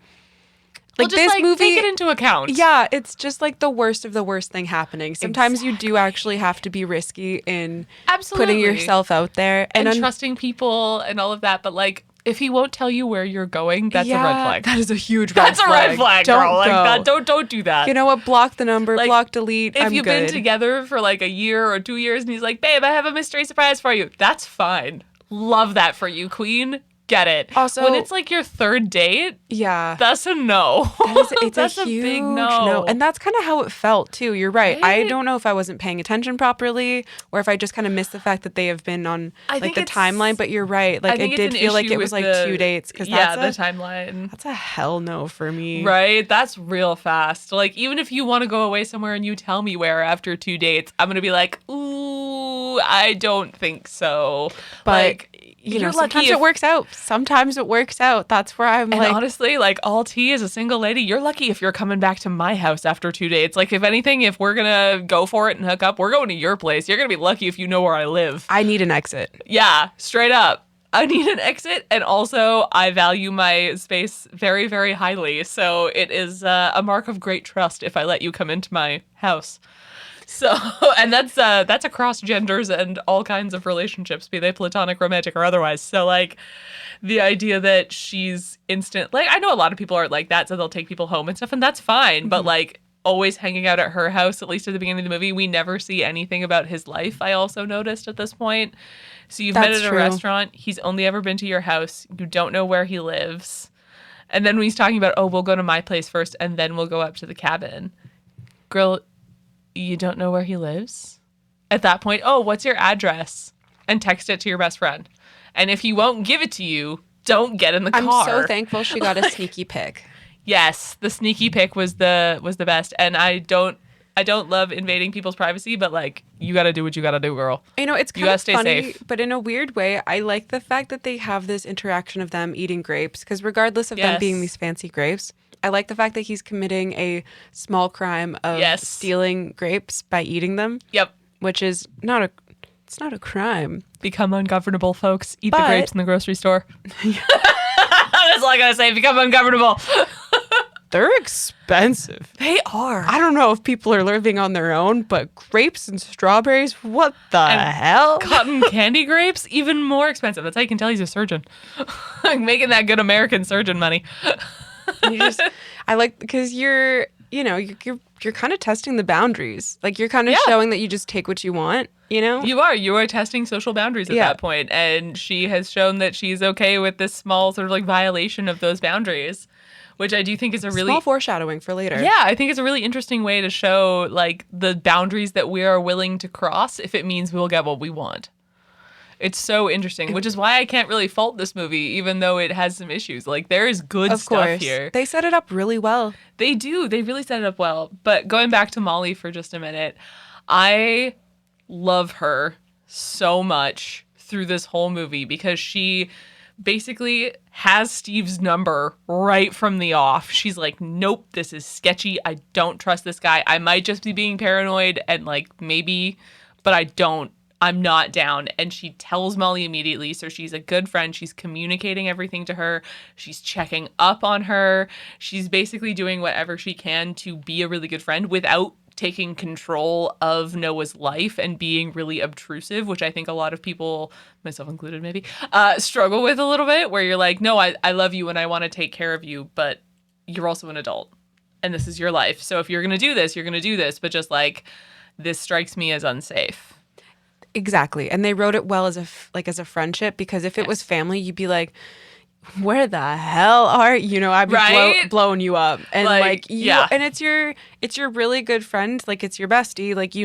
Well, like just this like movie. take it into account. Yeah, it's just like the worst of the worst thing happening. Sometimes you do actually have to be risky in Absolutely. putting yourself out there and trusting people and all of that. But like, if he won't tell you where you're going, that's a red flag. That is a huge red That's flag. a red flag, Don't girl. Like go. that. Don't do that. You know what? Block the number, Like, block, delete. if I'm you've good. been together for like a year or 2 years and he's like, babe, I have a mystery surprise for you. That's fine. Love that for you, queen. Get it. Also- when it's like your third date, Yeah. that's a no. It's That's a huge big no. And that's kind of how it felt too. You're right. I Right? don't know if I wasn't paying attention properly or if I just kind of missed the fact that they have been on I like think the it's- timeline. But you're right. Like I think it it's did an feel like issue it was with like the- 2 dates because yeah, that's the timeline. that's a hell no for me. Right? That's real fast. Like, even if you want to go away somewhere and you tell me where after 2 dates, I'm going to be like, ooh, I don't think so. But like, you know, you're lucky sometimes if- it works out. Sometimes it works out. That's where I'm And like, honestly, like, all tea as a single lady, you're lucky if you're coming back to my house after 2 dates. Like, if anything, if we're going to go for it and hook up, we're going to your place. You're going to be lucky if you know where I live. I need an exit. Yeah, straight up. I need an exit, and also I value my space very, very highly. So it is a mark of great trust if I let you come into my house. So, and that's across genders and all kinds of relationships, be they platonic, romantic, or otherwise. So, like, the idea that she's instant, like, I know a lot of people are like that, so they'll take people home and stuff, and that's fine. But like, always hanging out at her house, at least at the beginning of the movie, we never see anything about his life. I also noticed at this point. So you've met That's at a true. restaurant. He's only ever been to your house. You don't know where he lives. And then when he's talking about, oh, we'll go to my place first, and then we'll go up to the cabin. Girl, you don't know where he lives? At that point, oh, what's your address? And text it to your best friend. And if he won't give it to you, don't get in the I'm car. so thankful she got a sneaky pick. Yes, the sneaky pick was the best. And I don't love invading people's privacy, but like, you got to do what you got to do, girl. You know, it's You kind gotta of stay funny, safe. but in a weird way, I like the fact that they have this interaction of them eating grapes because regardless of them Yes. being these fancy grapes, I like the fact that he's committing a small crime of Yes. stealing grapes by eating them, Yep. which is it's not a crime. Become ungovernable, folks. Eat the But- grapes in the grocery store. That's all I gotta say. Become ungovernable. They're expensive. They are. I don't know if people are living on their own, but grapes and strawberries, what the hell? Cotton candy grapes, even more expensive. That's how you can tell he's a surgeon. Like, making that good American surgeon money. You just, I like because you're kind of testing the boundaries. Like you're kind of Yeah. showing that you just take what you want. You know, You are testing social boundaries at Yeah. that point, and she has shown that she's okay with this small sort of like violation of those boundaries, which I do think is a really small foreshadowing for later. yeah, I think it's a really interesting way to show like the boundaries that we are willing to cross if it means we'll get what we want. It's so interesting, which is why I can't really fault this movie, even though it has some issues. Like, there is good Of stuff course, here. they set it up really well. They do. They really set it up well. But going back to Molly for just a minute, I love her so much through this whole movie because she basically has Steve's number right from the off. She's like, nope, this is sketchy. I don't trust this guy. I might just be being paranoid and like maybe, but I don't. I'm not down. And she tells Molly immediately. So she's a good friend. She's communicating everything to her. She's checking up on her. She's basically doing whatever she can to be a really good friend without taking control of Noah's life and being really obtrusive, which I think a lot of people, myself included maybe, struggle with a little bit, where you're like, no, I love you and I want to take care of you, but you're also an adult and this is your life. So if you're going to do this, you're going to do this. But just like, this strikes me as unsafe. Exactly, and they wrote it well as a friendship because if it was family, you'd be like, where the hell are you? Know, I'd be Right? blowing you up, and Like, yeah. and it's your really good friend, like it's your bestie, like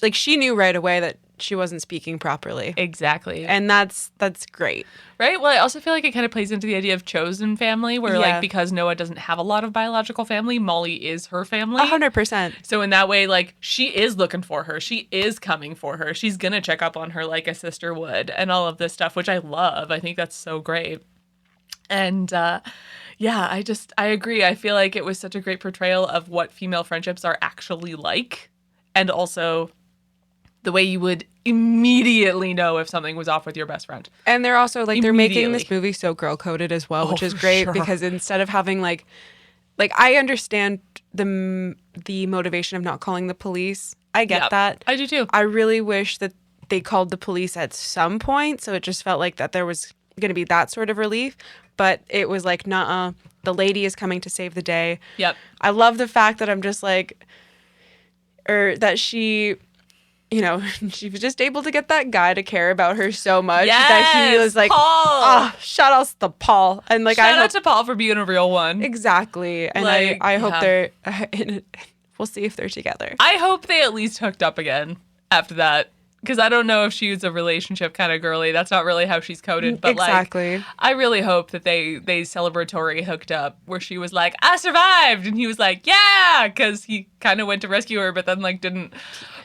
like she knew right away that she wasn't speaking properly, Exactly. and that's great. Right? Well, I also feel like it kind of plays into the idea of chosen family, where Yeah. like, because Noah doesn't have a lot of biological family, Molly is her family. 100%. So in that way, like, she is looking for her. She is coming for her. She's going to check up on her like a sister would and all of this stuff, which I love. I think that's so great. And yeah, I agree. I feel like it was such a great portrayal of what female friendships are actually like. And also the way you would immediately know if something was off with your best friend. And they're also like, they're making Immediately. this movie so girl coded as well, which is for great sure. because instead of having like I understand the motivation of not calling the police. I get Yep, that. I do too. I really wish that they called the police at some point, so it just felt like that there was going to be that sort of relief. But it was like, nuh-uh, the lady is coming to save the day. Yep. I love the fact that I'm just like, or that she, you know, she was just able to get that guy to care about her so much that he was like, Paul. shout outs to Paul. And like, Shout I out to Paul for being a real one. exactly. And Like, I hope yeah. they're, we'll see if they're together. I hope they at least hooked up again after that. Because I don't know if she was a relationship kind of girly. That's not really how she's coded. But Exactly. like, I really hope that they celebratory hooked up where she was like, I survived. And he was like, yeah. Because he kind of went to rescue her, but then like didn't.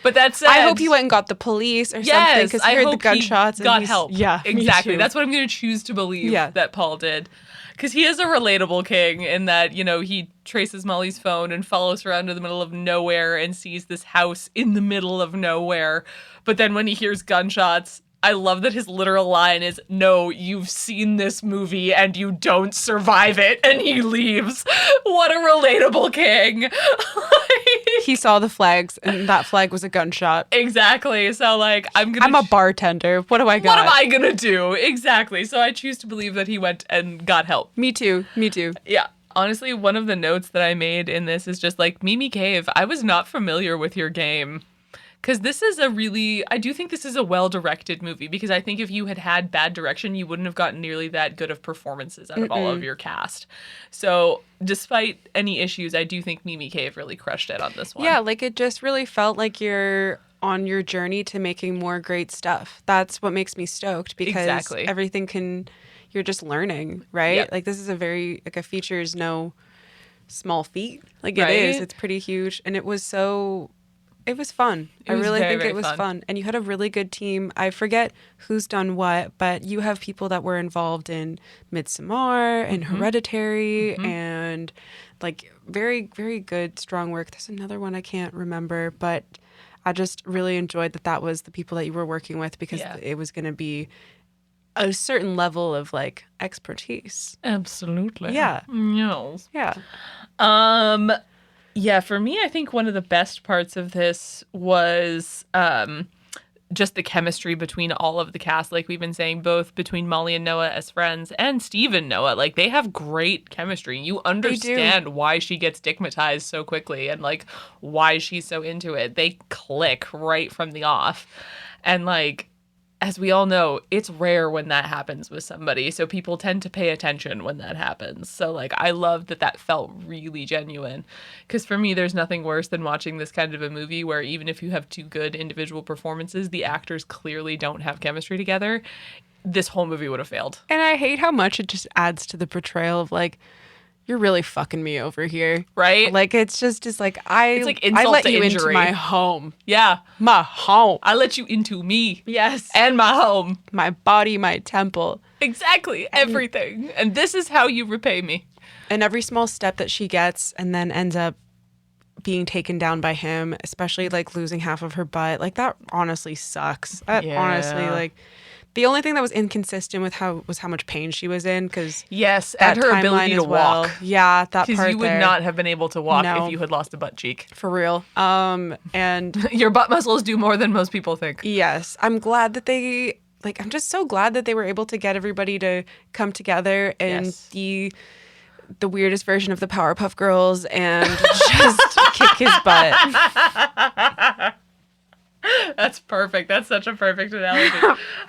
But that said, I hope he went and got the police or something because he I heard the hope gunshots. he got and help. Yeah, me exactly. too. That's what I'm going to choose to believe Yeah. that Paul did. Because he is a relatable king in that, you know, he traces Molly's phone and follows her out into the middle of nowhere and sees this house in the middle of nowhere. But then when he hears gunshots, I love that his literal line is, no, you've seen this movie and you don't survive it. And he leaves. What a relatable king. He saw the flags, and that flag was a gunshot. Exactly. So, like, I'm a bartender. What do I got? What am I gonna do? Exactly. So I choose to believe that he went and got help. Me too. Me too. Yeah. Honestly, one of the notes that I made in this is just like, Mimi Cave, I was not familiar with your game. Because this is I do think this is a well-directed movie, because I think if you had had bad direction, you wouldn't have gotten nearly that good of performances out of all of your cast. So despite any issues, I do think Mimi Cave really crushed it on this one. Yeah, like it just really felt like you're on your journey to making more great stuff. That's what makes me stoked, because Exactly. everything you're just learning, right? Yep. Like this is a feature is no small feat. Like it Right? is. It's pretty huge. And it was fun. It I was really very, think very it was fun. fun. And you had a really good team. I forget who's done what, but you have people that were involved in Midsommar and Hereditary and like very, very good, strong work. There's another one I can't remember, but I just really enjoyed that was the people that you were working with, because Yeah. it was going to be a certain level of like expertise. Absolutely. Yeah. Yes. Yeah. Yeah, for me, I think one of the best parts of this was just the chemistry between all of the cast. Like we've been saying, both between Molly and Noah as friends and Steve and Noah. Like they have great chemistry. You understand why she gets stigmatized so quickly and like why she's so into it. They click right from the off. And like, as we all know, it's rare when that happens with somebody. So people tend to pay attention when that happens. So like, I love that felt really genuine. Because for me, there's nothing worse than watching this kind of a movie where even if you have two good individual performances, the actors clearly don't have chemistry together. This whole movie would have failed. And I hate how much it just adds to the portrayal of like, you're really fucking me over here. Right? Like, it's like, It's like insult I let to you into injury. my home. Yeah. My home. I let you into me. Yes. And my home. My body, my temple. Exactly. Everything. And this is how you repay me. And every small step that she gets and then ends up being taken down by him, especially like losing half of her butt, like that honestly sucks. That honestly, like, the only thing that was inconsistent with how much pain she was in, because yes, and her ability to walk. Yeah, that part Because you would there. not have been able to walk No. if you had lost a butt cheek. For real. And Your butt muscles do more than most people think. yes, I'm glad that I'm just so glad that they were able to get everybody to come together and Yes. be the weirdest version of the Powerpuff Girls and just kick his butt. That's perfect. That's such a perfect analogy.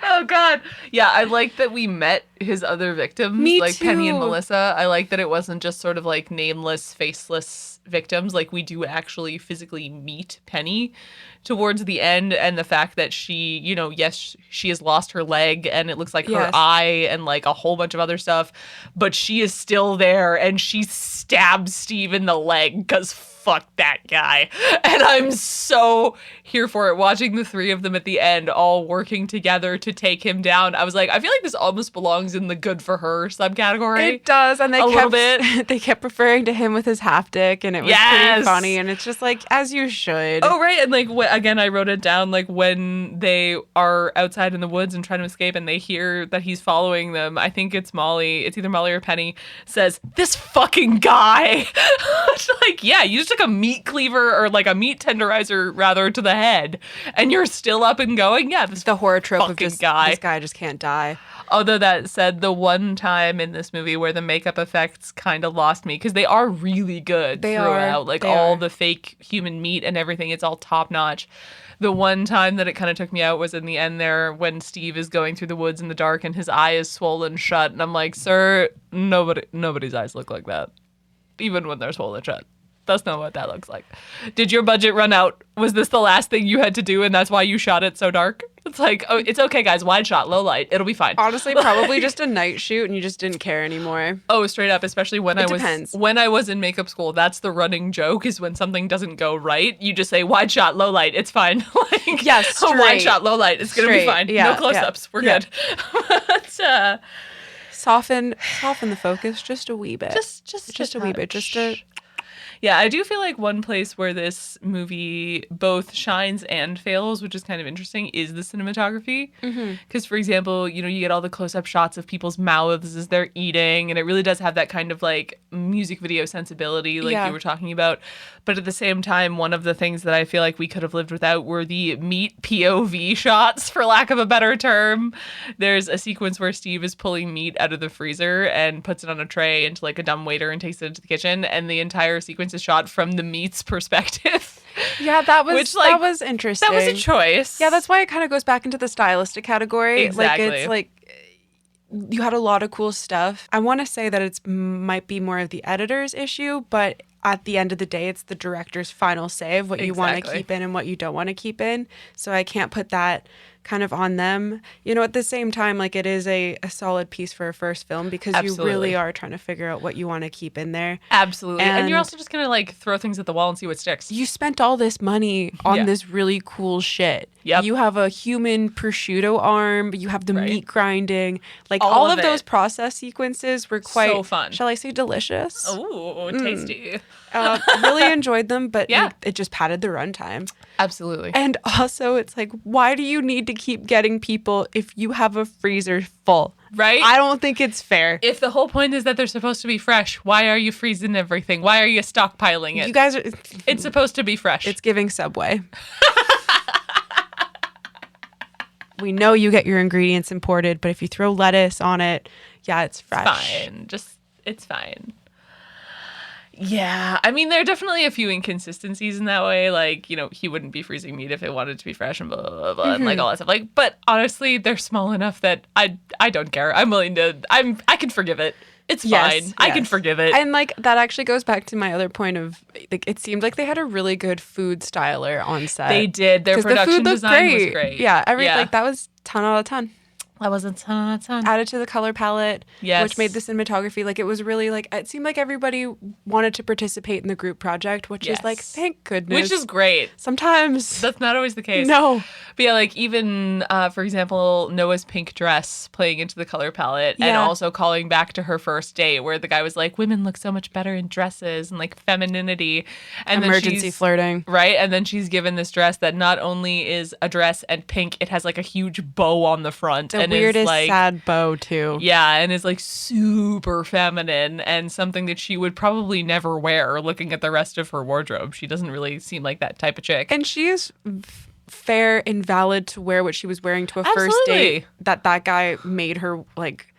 Oh, God. Yeah, I like that we met his other victims, Me like Penny and too. Melissa. I like that it wasn't just sort of like nameless, faceless victims. Like, we do actually physically meet Penny towards the end, and the fact that she, you know, yes, she has lost her leg and it looks like her eye and like a whole bunch of other stuff, but she is still there and she stabs Steve in the leg because fuck that guy. And I'm so here for it. Watching the three of them at the end all working together to take him down, I was like, I feel like this almost belongs in the good for her subcategory. It does, and little bit. They kept referring to him with his half dick, and it was pretty funny. And it's just like, as you should. Oh right, and like again, I wrote it down. Like when they are outside in the woods and trying to escape, and they hear that he's following them. I think it's Molly. It's either Molly or Penny says, "This fucking guy." It's like, yeah, you just took a meat cleaver or like a meat tenderizer rather to the head, and you're still up and going. Yeah, this the horror trope of this guy just can't die. Although that said, the one time in this movie where the makeup effects kind of lost me, because they are really good throughout. Like all the fake human meat and everything, it's all top notch. The one time that it kind of took me out was in the end there when Steve is going through the woods in the dark and his eye is swollen shut. And I'm like, sir, nobody's eyes look like that. Even when they're swollen shut. That's not what that looks like. Did your budget run out? Was this the last thing you had to do and that's why you shot it so dark? It's like, oh, it's okay, guys. Wide shot, low light. It'll be fine. Honestly, probably just a night shoot and you just didn't care anymore. Oh, straight up, especially when I was in makeup school. That's the running joke, is when something doesn't go right, you just say wide shot, low light. It's fine. Like, yes, wide shot, low light. It's going to be fine. Yeah, no close-ups. We're good. But, soften the focus just a wee bit. Just a wee bit. Yeah, I do feel like one place where this movie both shines and fails, which is kind of interesting, is the cinematography. Because, for example, you know, you get all the close-up shots of people's mouths as they're eating, and it really does have that kind of, like, music video sensibility, like you were talking about. But at the same time, one of the things that I feel like we could have lived without were the meat POV shots, for lack of a better term. There's a sequence where Steve is pulling meat out of the freezer and puts it on a tray into, like, a dumbwaiter and takes it into the kitchen, and the entire sequence is shot from the meat's perspective. Yeah, that was interesting. That was a choice. Yeah, that's why it kind of goes back into the stylistic category. Exactly. Like, it's like you had a lot of cool stuff. I want to say that it might be more of the editor's issue, but at the end of the day, it's the director's final say of what you want to keep in and what you don't want to keep in. So I can't put that kind of on them. You know, at the same time, like, it is a solid piece for a first film because you really are trying to figure out what you want to keep in there. Absolutely. And you're also just going to, like, throw things at the wall and see what sticks. You spent all this money on this really cool shit. Yep. You have a human prosciutto arm. You have the meat grinding. Like, all of those process sequences were quite, so fun. Shall I say, delicious? Oh, tasty. Really enjoyed them, but it just padded the runtime. Absolutely. And also, it's like, why do you need to keep getting people if you have a freezer full? Right? I don't think it's fair. If the whole point is that they're supposed to be fresh, why are you freezing everything? Why are you stockpiling it? You guys are... It's supposed to be fresh. It's giving Subway. We know you get your ingredients imported, but if you throw lettuce on it, it's fresh. It's fine. Yeah, I mean, there are definitely a few inconsistencies in that way. Like, you know, he wouldn't be freezing meat if it wanted to be fresh and blah, blah, blah, and like all that stuff. Like, but honestly, they're small enough that I don't care. I'm willing to, I can forgive it. It's fine. Yes. I can forgive it. And like, that actually goes back to my other point of, like, it seemed like they had a really good food styler on set. They did. Their production design was great. Yeah, like, that was 10 out of 10. That was a ton. Added to the color palette, which made the cinematography, like, it was really, like, it seemed like everybody wanted to participate in the group project, which is, like, thank goodness. Which is great. Sometimes. That's not always the case. No. But yeah, like, even, for example, Noah's pink dress playing into the color palette and also calling back to her first date where the guy was like, women look so much better in dresses and, like, femininity. And emergency flirting. Right? And then she's given this dress that not only is a dress and pink, it has, like, a huge bow on the front. The weirdest, like, sad bow, too. Yeah, and is, like, super feminine and something that she would probably never wear looking at the rest of her wardrobe. She doesn't really seem like that type of chick. And she is fair and valid to wear what she was wearing to a first date. That guy made her, like,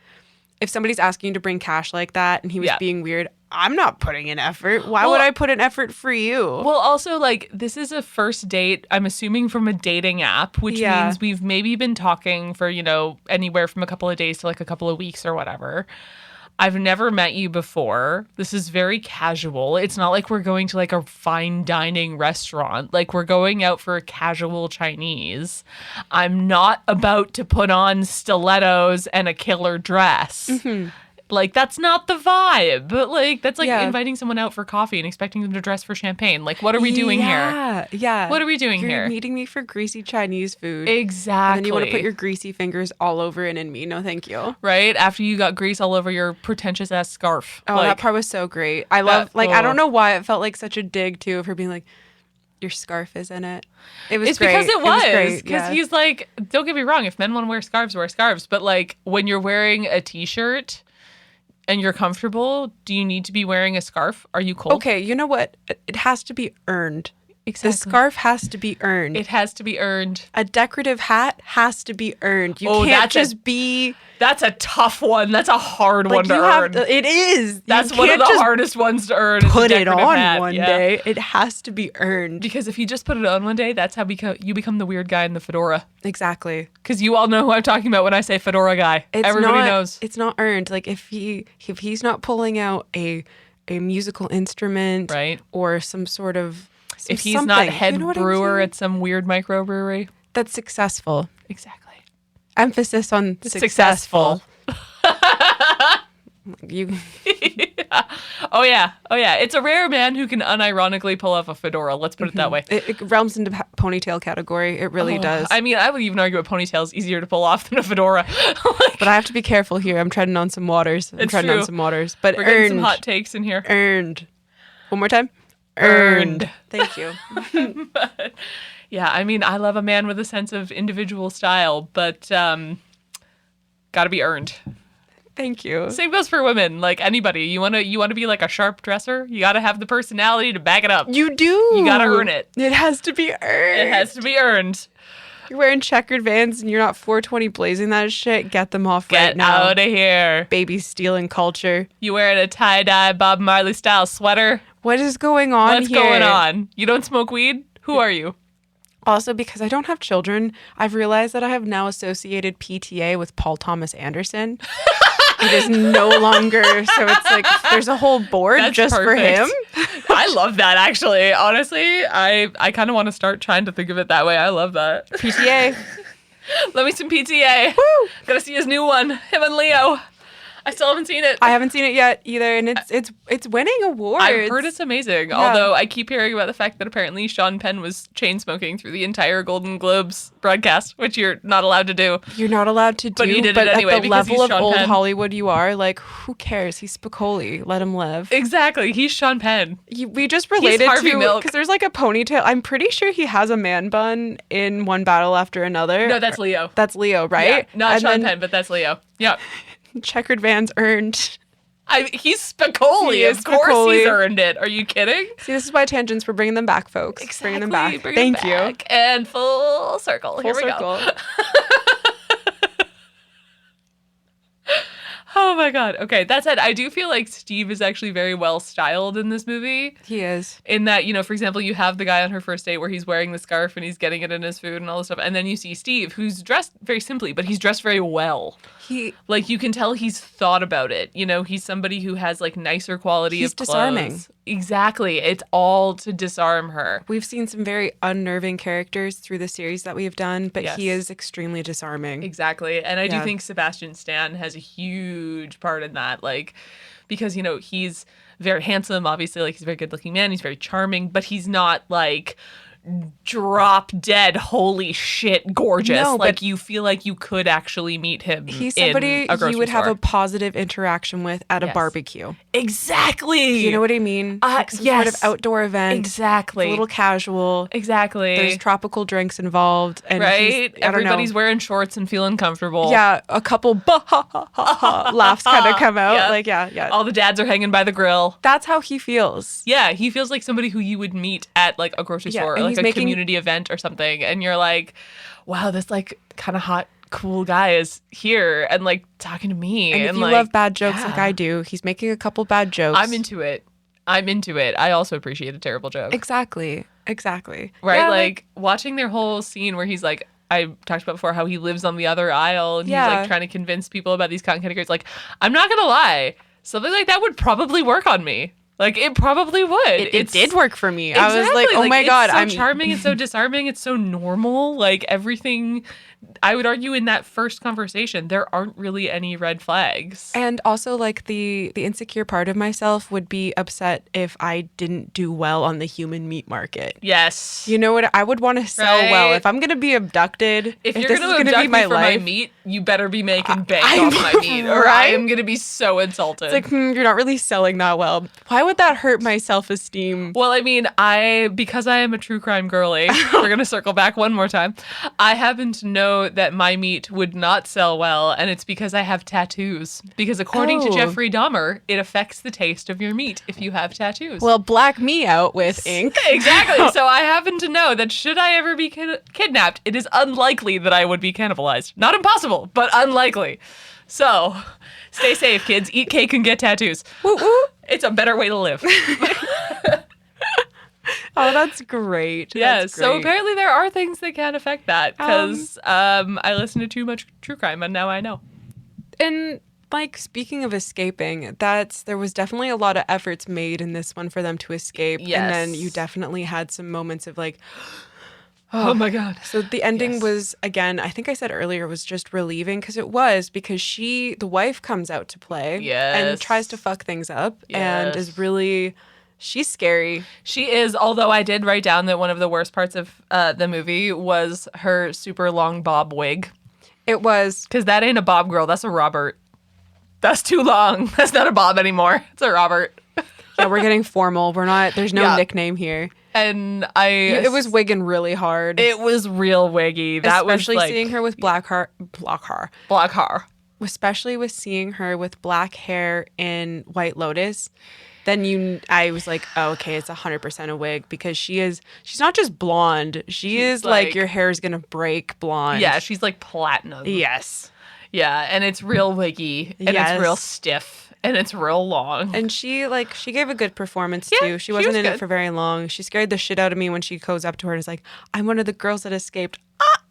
if somebody's asking you to bring cash like that and he was being weird, I'm not putting in effort. Why would I put in effort for you? Well, also, like, this is a first date, I'm assuming, from a dating app, which means we've maybe been talking for, you know, anywhere from a couple of days to, like, a couple of weeks or whatever. I've never met you before. This is very casual. It's not like we're going to like a fine dining restaurant. Like we're going out for a casual Chinese. I'm not about to put on stilettos and a killer dress. Like, that's not the vibe. But, like, that's like inviting someone out for coffee and expecting them to dress for champagne. Like, what are we doing here? Yeah. What are we doing You're here? meeting me for greasy Chinese food. Exactly. And then you want to put your greasy fingers all over it and me. No, thank you. Right? After you got grease all over your pretentious ass scarf. Oh, like, that part was so great. I love, like, I don't know why it felt like such a dig, too, of her being like, your scarf is in it. It was great. Because it was. Because Yeah. he's like, don't get me wrong. If men want to wear scarves. But, like, when you're wearing a t-shirt and you're comfortable, do you need to be wearing a scarf? Are you cold? Okay, you know what? It has to be earned. Exactly. The scarf has to be earned. It has to be earned. A decorative hat has to be earned. You can't that's just be... That's a tough one. That's a hard one to you earn. it is. That's You one of can't the just hardest ones to earn. Is a put it decorative on hat. one day. It has to be earned. Because if you just put it on one day, that's how you become the weird guy in the fedora. Exactly. Because you all know who I'm talking about when I say fedora guy. Everybody knows. It's not earned. Like if he's not pulling out a musical instrument, Right. or some sort of If he's something, not head you know what I'm brewer saying? at some weird microbrewery. That's successful. Exactly. Emphasis on successful. You Oh yeah. It's a rare man who can unironically pull off a fedora. Let's put it that way. it realms into ponytail category. It really does. I mean, I would even argue a ponytail is easier to pull off than a fedora. But I have to be careful here. I'm treading on some waters. It's true. But We're getting earned. some hot takes in here. Earned. One more time. Earned. Thank you. But, yeah, I mean, I love a man with a sense of individual style, but gotta be earned. Thank you. Same goes for women. Like anybody, you wanna be like a sharp dresser. You gotta have the personality to back it up. You do. You gotta earn it. It has to be earned. It has to be earned. You're wearing checkered Vans and you're not 420 blazing that shit. Get them off right Get now. out of here. Baby stealing culture. You wearing a tie-dye Bob Marley style sweater? What is going on What's here? going on? You don't smoke weed? Who are you? Also, because I don't have children, I've realized that I have now associated PTA with Paul Thomas Anderson. It is no longer, so it's like there's a whole board That's just perfect. for him. I love that, actually. Honestly, I kind of want to start trying to think of it that way. I love that. PTA. Let me some PTA. Woo! Gotta see his new one. Him and Leo. I still haven't seen it. I haven't seen it yet either, and it's winning awards. I've heard it's amazing. Yeah. Although I keep hearing about the fact that apparently Sean Penn was chain smoking through the entire Golden Globes broadcast, which you're not allowed to do. You're not allowed to do, But he did it anyway at the because level he's of Sean old Penn. Hollywood you are, like, who cares? He's Spicoli. Let him live. Exactly. He's Sean Penn. We just related Harvey to Milk. because there's like a ponytail. I'm pretty sure he has a man bun in One Battle After Another. No, that's Leo. That's Leo, right? Yeah, not And Sean then Penn, but that's Leo. Yeah. Checkered Vans earned. He's Spicoli. He is Of course Spicoli. he's earned it. Are you kidding? See, this is why tangents. We're bringing them back, folks. Bringing them back. Thank you. And full circle. Here we go. Oh my God. Okay, that said, I do feel like Steve is actually very well styled in this movie. He is. In that, you know, for example, you have the guy on her first date where he's wearing the scarf and he's getting it in his food and all this stuff. And then you see Steve, who's dressed very simply, but he's dressed very well. Like, you can tell he's thought about it. You know, he's somebody who has, like, nicer quality He's of clothes. disarming. Exactly. It's all to disarm her. We've seen some very unnerving characters through the series that we have done, but Yes. he is extremely disarming. Exactly. And I do Yeah. think Sebastian Stan has a huge part in that. Like, because, you know, he's very handsome, obviously. Like, he's a very good looking man. He's very charming, but he's not, like, drop dead, holy shit, gorgeous. No, like, but you feel like you could actually meet him. He's in somebody a grocery you would have store. a positive interaction with at a Yes. barbecue. Exactly. You know what I mean? Like some sort of yes. outdoor event. Exactly. It's a little casual. Exactly. There's tropical drinks involved. And right? I don't know. Everybody's wearing shorts and feeling comfortable. Yeah, a couple laughs kind of come out. Yeah. Like, yeah. All the dads are hanging by the grill. That's how he feels. Yeah, he feels like somebody who you would meet at like a grocery Yeah, store or and like he's a making- community event or something. And you're like, wow, this like kind of hot, cool guy is here and like talking to me. And if you like, love bad jokes yeah. like I do, he's making a couple bad jokes. I'm into it. I also appreciate a terrible joke. Exactly. Right? Yeah, like watching their whole scene where he's like, I talked about before how he lives on the other aisle and Yeah. he's like trying to convince people about these cotton candy grapes. Like, I'm not going to lie. something like that would probably work on me. Like, it probably would. It did work for me. Exactly. I was like, oh my God. It's so charming. It's so disarming. It's so normal. Like, everything, I would argue in that first conversation, there aren't really any red flags. And also, like, the insecure part of myself would be upset if I didn't do well on the human meat market. Yes. You know what? I would want to sell well. If I'm going to be abducted, if you're this going is to gonna abduct be me my for life, my meat, you better be making bank I'm off my meat, or right? I am going to be so insulted. It's like, you're not really selling that well. Why would that hurt my self-esteem? Well, I mean, because I am a true crime girly, we're going to circle back one more time. I happen to know that my meat would not sell well, and it's because I have tattoos. Because according to Jeffrey Dahmer, it affects the taste of your meat if you have tattoos. Well, black me out with ink. Exactly. So I happen to know that should I ever be kidnapped, it is unlikely that I would be cannibalized. Not impossible, but unlikely. So stay safe, kids. Eat cake and get tattoos. Woo woo. It's a better way to live. Oh, that's great. Yeah, That's so great. Apparently there are things that can affect that because I listen to too much true crime and now I know. And like, speaking of escaping, there was definitely a lot of efforts made in this one for them to escape. Yes. And then you definitely had some moments of like, Oh my God. So the ending was, again, I think I said earlier, was just relieving because the wife comes out to play and tries to fuck things up and is really, she's scary. She is, although I did write down that one of the worst parts of the movie was her super long bob wig. It was. Because that ain't a bob girl, that's a Robert. That's too long. That's not a bob anymore. It's a Robert. Yeah, we're getting formal. There's no nickname here. And it was wigging really hard. It was real wiggy. That Especially was like, seeing her with black hair. Especially with seeing her with black hair in White Lotus. Then I was like, oh, okay, it's 100% a wig because she's not just blonde. She's is like your hair is going to break blonde. Yeah, she's like platinum. Yes. Yeah, and it's real wiggy and it's real stiff. And it's real long. And she gave a good performance too. She wasn't in it for very long. She scared the shit out of me when she goes up to her and is like, I'm one of the girls that escaped.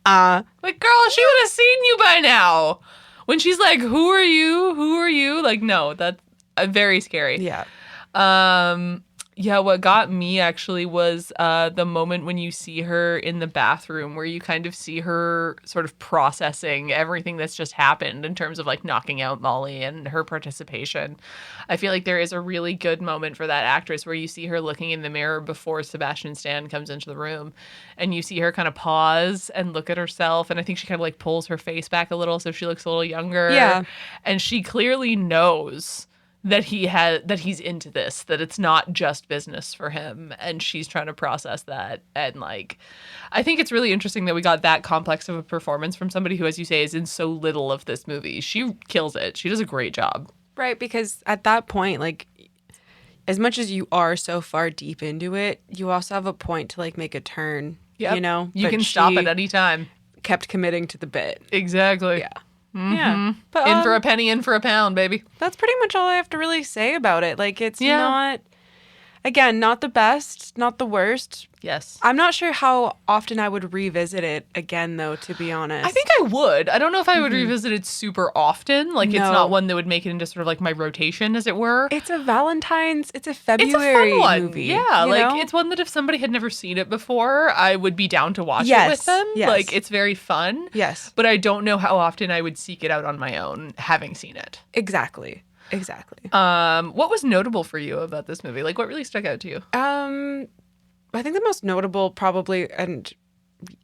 Like, girl, she would have seen you by now. When she's like, who are you? Who are you? Like, no, that's very scary. Yeah. Yeah, what got me actually was the moment when you see her in the bathroom where you kind of see her sort of processing everything that's just happened in terms of like knocking out Molly and her participation. I feel like there is a really good moment for that actress where you see her looking in the mirror before Sebastian Stan comes into the room and you see her kind of pause and look at herself. And I think she kind of like pulls her face back a little so she looks a little younger. Yeah. And she clearly knows that he's into this, that it's not just business for him, and she's trying to process that. And like, I think it's really interesting that we got that complex of a performance from somebody who, as you say, is in so little of this movie. She kills it. She does a great job. Right, because at that point, like, as much as you are so far deep into it, you also have a point to like make a turn. Yep. You know, you can stop at any time. Kept committing to the bit. Exactly. Yeah. Mm-hmm. Yeah. But, in for a penny, in for a pound, baby. That's pretty much all I have to really say about it. Like, it's not, again, not the best, not the worst. Yes. I'm not sure how often I would revisit it again, though, to be honest. I think I would. I don't know if I would revisit it super often. Like, it's not one that would make it into sort of like my rotation, as it were. It's a February it's a fun one. movie. Yeah, like, know? it's one that if somebody had never seen it before, I would be down to watch it with them. Yes. Like, it's very fun. Yes. But I don't know how often I would seek it out on my own, having seen it. Exactly. What was notable for you about this movie? Like, what really stuck out to you? I think the most notable probably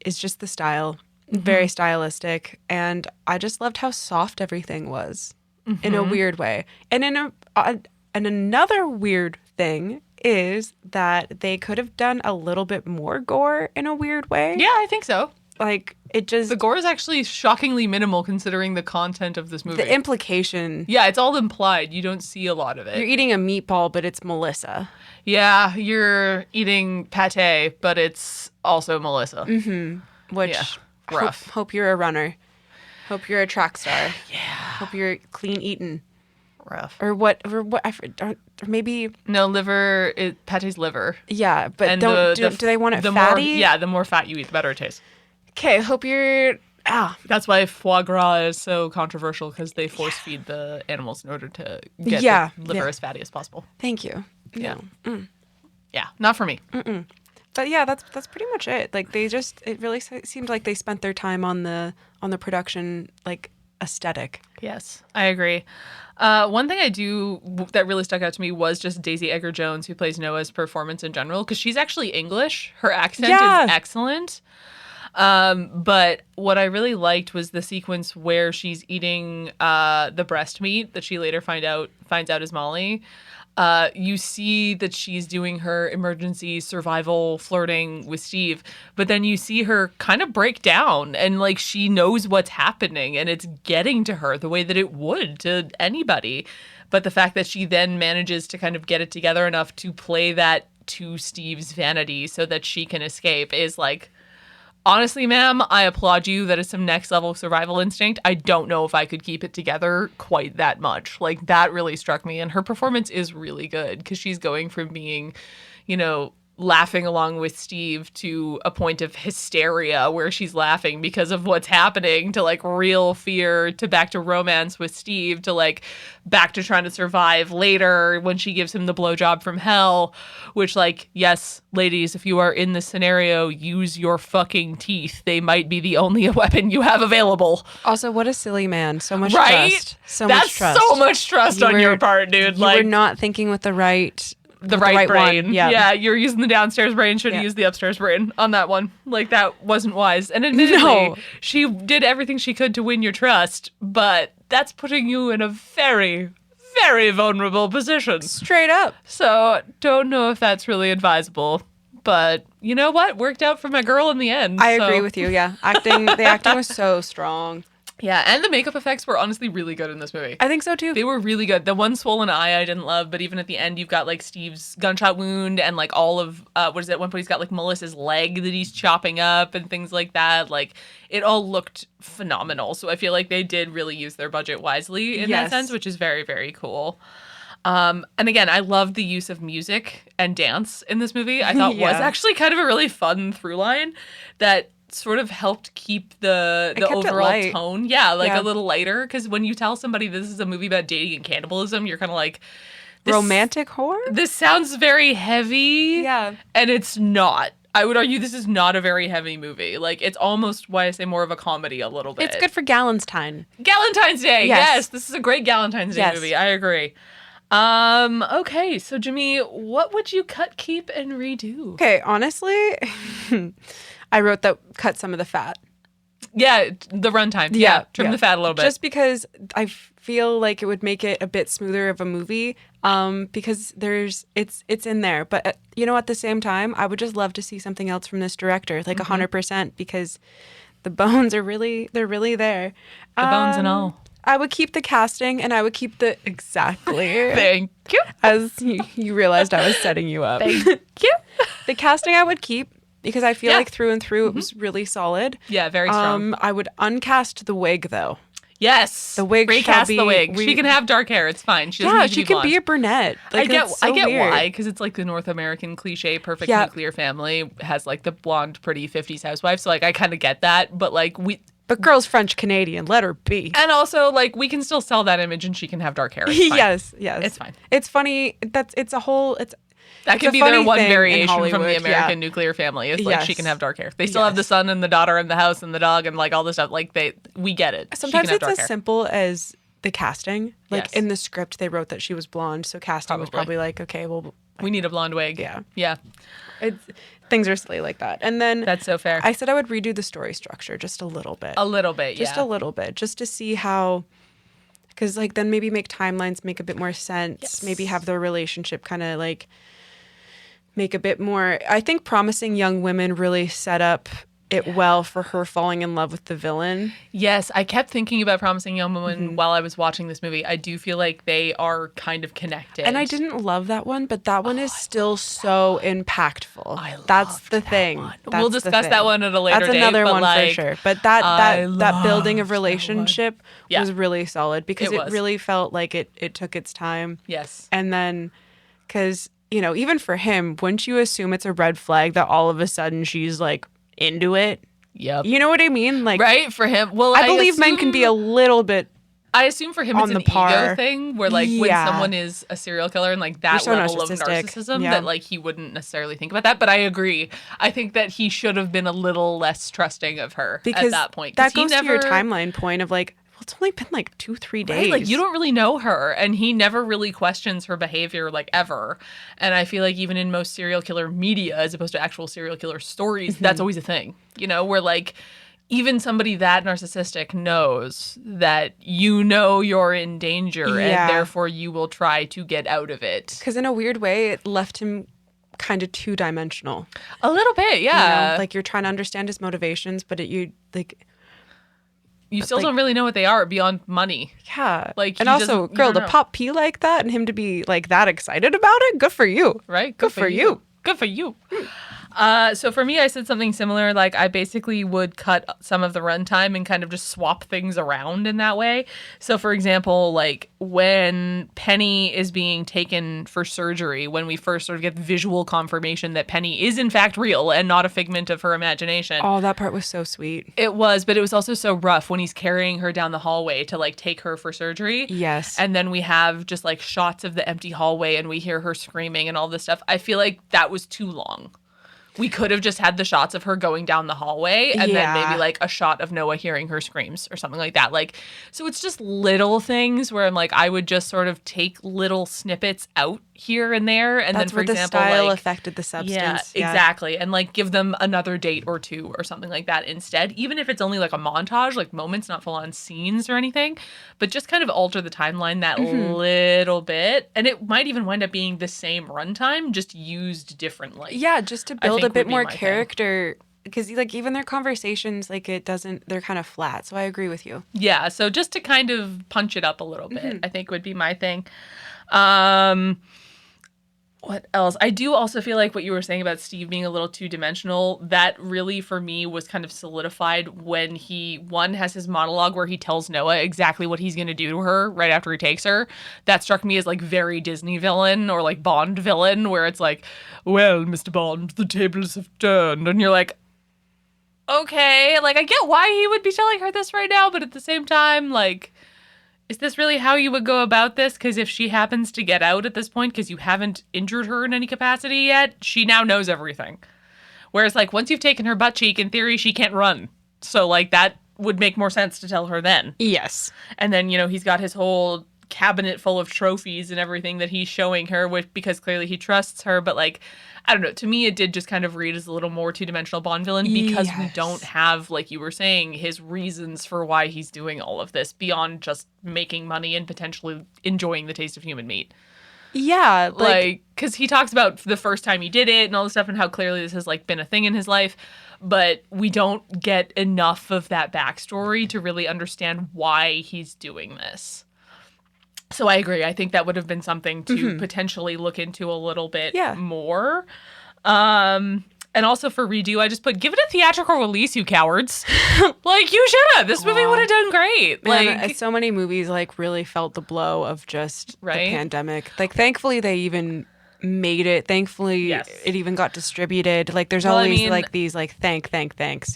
is just the style. Very stylistic. And I just loved how soft everything was in a weird way. And and another weird thing is that they could have done a little bit more gore in a weird way. Yeah, I think so. Like, it just... The gore is actually shockingly minimal considering the content of this movie. The implication... Yeah, it's all implied. You don't see a lot of it. You're eating a meatball, but it's Melissa. Yeah, you're eating pate, but it's also Melissa. Mm-hmm. Which... Yeah, rough. Hope you're a runner. Hope you're a track star. Yeah. Hope you're clean eaten. Rough. Or what? Or maybe... No, liver... Pate's liver. Yeah, but and do they want it fatty? The more fat you eat, the better it tastes. Okay, hope you're Ah, That's why foie gras is so controversial, because they force feed the animals in order to get Yeah, the liver yeah. as fatty as possible. thank you. Yeah. No. Yeah, not for me. But yeah, that's pretty much it. Like it really seemed like they spent their time on the production like aesthetic. Yes, I agree. One thing that really stuck out to me was just Daisy Edgar-Jones, who plays Noah's performance in general, because she's actually English. Her accent Yeah. is excellent. But what I really liked was the sequence where she's eating the breast meat that she later finds out is Molly. You see that she's doing her emergency survival flirting with Steve, but then you see her kind of break down, and like she knows what's happening and it's getting to her the way that it would to anybody. But the fact that she then manages to kind of get it together enough to play that to Steve's vanity so that she can escape is like, honestly, ma'am, I applaud you. That is some next level survival instinct. I don't know if I could keep it together quite that much. Like, that really struck me. And her performance is really good, because she's going from being, laughing along with Steve to a point of hysteria where she's laughing because of what's happening, to like real fear, to back to romance with Steve, to like back to trying to survive later when she gives him the blowjob from hell, which, like, yes, ladies, if you are in this scenario, use your fucking teeth. They might be the only weapon you have available. Also, what a silly man. So much Right? trust. So That's much trust. so much trust on your part, dude. You were not thinking with the right brain. one. Yeah. Yeah, you're using the downstairs brain. Should have used the upstairs brain on that one. Like, that wasn't wise. And admittedly, she did everything she could to win your trust, but that's putting you in a very, very vulnerable position. Straight up. So, don't know if that's really advisable. But you know what? Worked out for my girl in the end. I agree with you, yeah. The acting was so strong. Yeah, and the makeup effects were honestly really good in this movie. I think so too. They were really good. The one swollen eye I didn't love, but even at the end, you've got like Steve's gunshot wound and like all of, at one point he's got like Melissa's leg that he's chopping up and things like that. Like, it all looked phenomenal. So I feel like they did really use their budget wisely in that sense, which is very, very cool. And again, I loved the use of music and dance in this movie. I thought was actually kind of a really fun through line that sort of helped keep the overall tone, a little lighter. Because when you tell somebody this is a movie about dating and cannibalism, you're kind of like, romantic horror? This sounds very heavy. Yeah. And it's not. I would argue this is not a very heavy movie. Like, it's almost why I say more of a comedy a little bit. It's good for Galentine's Day. Yes. This is a great Galentine's Day movie. I agree. Okay, so Jimmy, what would you cut, keep, and redo? Okay, honestly, I wrote that cut some of the fat. Yeah, the runtime. Yeah, trim the fat a little bit. Just because I feel like it would make it a bit smoother of a movie, because it's in there. But at the same time, I would just love to see something else from this director, like 100%, because the bones are really there. The bones and all. I would keep the casting, and I would keep the exactly. Thank you. As you realized, I was setting you up. Thank you. The casting I would keep, because I feel like through and through it was really solid. Yeah, very strong. I would uncast the wig though. Yes, the wig. Recast the wig. She can have dark hair. It's fine. She doesn't need to be blonde. Be a brunette. Like, I get why, because it's like the North American cliche, perfect nuclear family has like the blonde, pretty 50s housewife. So like I kind of get that, but like But girl's French Canadian, let her be. And also, like, we can still sell that image, and she can have dark hair. Yes, it's fine. It's funny. That could be their one variation from the American nuclear family. Is like she can have dark hair. They still have the son and the daughter and the house and the dog and like all this stuff. Like we get it. Sometimes it's as simple as the casting. Like in the script, they wrote that she was blonde, so casting was probably like, okay, well, we need a blonde wig. Yeah. Things are silly like that. And then that's so fair. I said I would redo the story structure just a little bit. Just a little bit, just to see how. Because like then maybe make timelines make a bit more sense. Yes. Maybe have their relationship kind of like make a bit more. I think Promising Young Women really set up it well for her falling in love with the villain. Yes, I kept thinking about Promising Young Women while I was watching this movie. I do feel like they are kind of connected. And I didn't love that one, but that one is still so impactful. That's the thing. We'll discuss that one at a later date. That's another one for sure. But that building of relationship was really solid because it really felt like it took its time. Yes. And then, because, even for him, wouldn't you assume it's a red flag that all of a sudden she's like, into it? Yep. You know what I mean? Like, Right? For him. Well, I believe men can be a little bit. I assume for him it's on an the par. ego thing where like when someone is a serial killer and like that so level of narcissistic. narcissism Yeah. that like he wouldn't necessarily think about that. But I agree. I think that he should have been a little less trusting of her Because at that point. 'Cause that goes to your timeline point of like, well, it's only been like 2-3 days. Right? Like you don't really know her and he never really questions her behavior like ever. And I feel like even in most serial killer media as opposed to actual serial killer stories, that's always a thing. You know, where like even somebody that narcissistic knows that you know you're in danger and therefore you will try to get out of it. Because in a weird way, it left him kind of two-dimensional. A little bit, yeah. You know, like you're trying to understand his motivations, but you still don't really know what they are beyond money. Yeah. Like, and also, girl, to know. pop pee like that and him to be like that excited about it, good for you. Right? Good for you. Good for you. So for me, I said something similar. Like I basically would cut some of the runtime and kind of just swap things around in that way. So for example, like when Penny is being taken for surgery, when we first sort of get visual confirmation that Penny is in fact real and not a figment of her imagination. Oh, that part was so sweet. It was, but it was also so rough when he's carrying her down the hallway to like take her for surgery. Yes. And then we have just like shots of the empty hallway and we hear her screaming and all this stuff. I feel like that was too long. We could have just had the shots of her going down the hallway and then maybe like a shot of Noah hearing her screams or something like that. Like, so it's just little things where I'm like, I would just sort of take little snippets out here and there. And That's then, for where example, the style like, affected the substance. Yeah, exactly. And like give them another date or two or something like that instead. Even if it's only like a montage, like moments, not full on scenes or anything, but just kind of alter the timeline that little bit. And it might even wind up being the same runtime, just used differently. Yeah, just to build a bit more character. Thing. Because like even their conversations, like they're kind of flat. So I agree with you. Yeah. So just to kind of punch it up a little bit, I think would be my thing. What else? I do also feel like what you were saying about Steve being a little two-dimensional, that really for me was kind of solidified when he, one, has his monologue where he tells Noah exactly what he's going to do to her right after he takes her. That struck me as like very Disney villain or like Bond villain where it's like, well, Mr. Bond, the tables have turned. And you're like, okay, like I get why he would be telling her this right now, but at the same time, like, is this really how you would go about this? Because if she happens to get out at this point, because you haven't injured her in any capacity yet, she now knows everything. Whereas, like, once you've taken her butt cheek, in theory, she can't run. So, like, that would make more sense to tell her then. Yes. And then, you know, he's got his whole cabinet full of trophies and everything that he's showing her because clearly he trusts her. But, like, I don't know. To me, it did just kind of read as a little more two-dimensional Bond villain because we don't have, like you were saying, his reasons for why he's doing all of this beyond just making money and potentially enjoying the taste of human meat. Yeah. Like, because he talks about the first time he did it and all this stuff and how clearly this has, like, been a thing in his life. But we don't get enough of that backstory to really understand why he's doing this. So I agree. I think that would have been something to potentially look into a little bit more. And also for redo, I just put, give it a theatrical release, you cowards. Like, you should have. This movie would have done great. Man, like, so many movies, like, really felt the blow of just the Right? pandemic. Like, thankfully, they even made it. Thankfully, it even got distributed. Like, there's always, like, these, like, thanks,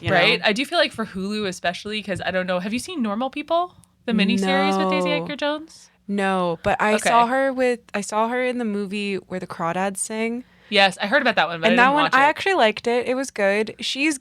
you right? know? I do feel like for Hulu especially, because I don't know, have you seen Normal People? The miniseries with Daisy Edgar Jones? No, but I saw her in the movie where the Crawdads sing. Yes, I heard about that one, but and I that didn't one watch it. I actually liked it. It was good. She's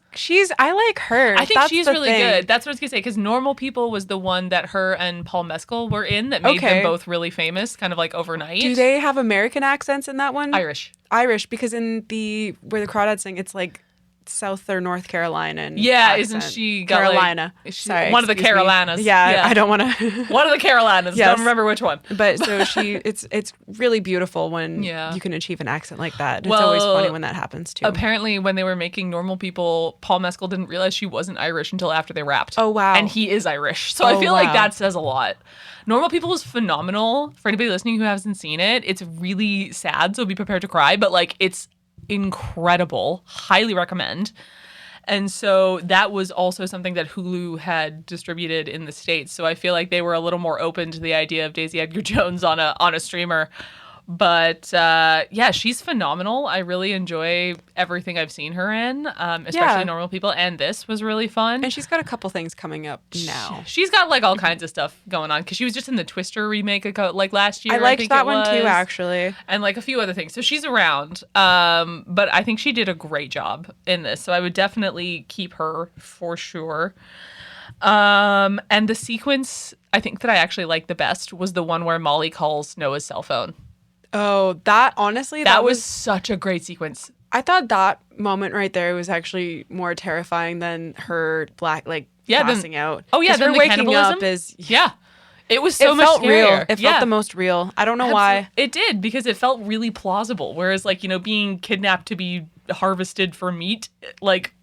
I like her. I think That's she's the really thing. good. That's what I was gonna say, because Normal People was the one that her and Paul Mescal were in that made them both really famous, kind of like overnight. Do they have American accents in that one? Irish, because in where the Crawdads sing, it's like South or North Carolina. Yeah, isn't she got Carolina? Like, Sorry, one of the Carolinas. Yeah, I don't want to. One of the Carolinas. Yes. Don't remember which one. But so it's really beautiful when you can achieve an accent like that. It's always funny when that happens too. Apparently, when they were making Normal People, Paul Mescal didn't realize she wasn't Irish until after they wrapped. Oh wow! And he is Irish, so I feel like that says a lot. Normal People is phenomenal. For anybody listening who hasn't seen it, it's really sad, so be prepared to cry. But like, it's incredible. Highly recommend. And so that was also something that Hulu had distributed in the States. So I feel like they were a little more open to the idea of Daisy Edgar Jones on a streamer. But yeah, she's phenomenal. I really enjoy everything I've seen her in, especially Normal People. And this was really fun. And she's got a couple things coming up now. She's got like all kinds of stuff going on because she was just in the Twister remake like last year. I liked think that one too, actually. And like a few other things. So she's around. But I think she did a great job in this. So I would definitely keep her for sure. And the sequence I think that I actually liked the best was the one where Molly calls Noah's cell phone. Oh, that honestly, that was such a great sequence. I thought that moment right there was actually more terrifying than her passing out. Oh yeah, then her the waking cannibalism up is it was so much felt scarier. real. It felt the most real. I don't know why. It did, because it felt really plausible. Whereas like, being kidnapped to be harvested for meat, like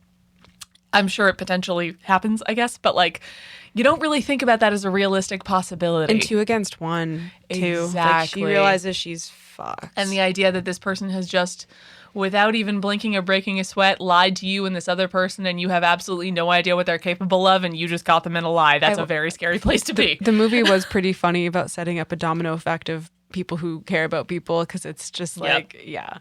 I'm sure it potentially happens, I guess, but like you don't really think about that as a realistic possibility. And 2 against 1, too. Exactly. Like, she realizes she's fucked. And the idea that this person has just, without even blinking or breaking a sweat, lied to you and this other person, and you have absolutely no idea what they're capable of, and you just got them in a lie. That's a very scary place to be. The movie was pretty funny about setting up a domino effect of people who care about people, because it's just like, Yeah.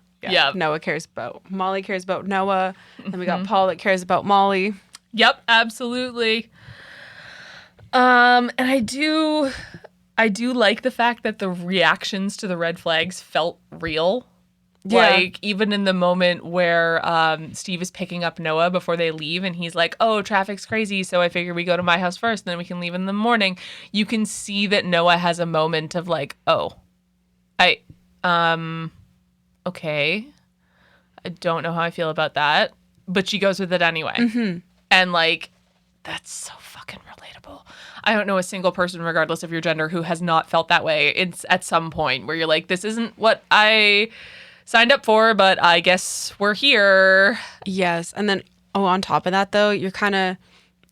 Molly cares about Noah, and we got Paul that cares about Molly. Yep, absolutely. And I do like the fact that the reactions to the red flags felt real. Yeah. Like, even in the moment where Steve is picking up Noah before they leave, and he's like, oh, traffic's crazy, so I figure we go to my house first, and then we can leave in the morning. You can see that Noah has a moment of like, okay, I don't know how I feel about that. But she goes with it anyway. Mm-hmm. And like, that's so fucking relatable. I don't know a single person, regardless of your gender, who has not felt that way. It's at some point where you're like, this isn't what I signed up for, but I guess we're here. Yes. And then, on top of that, though, you're kind of,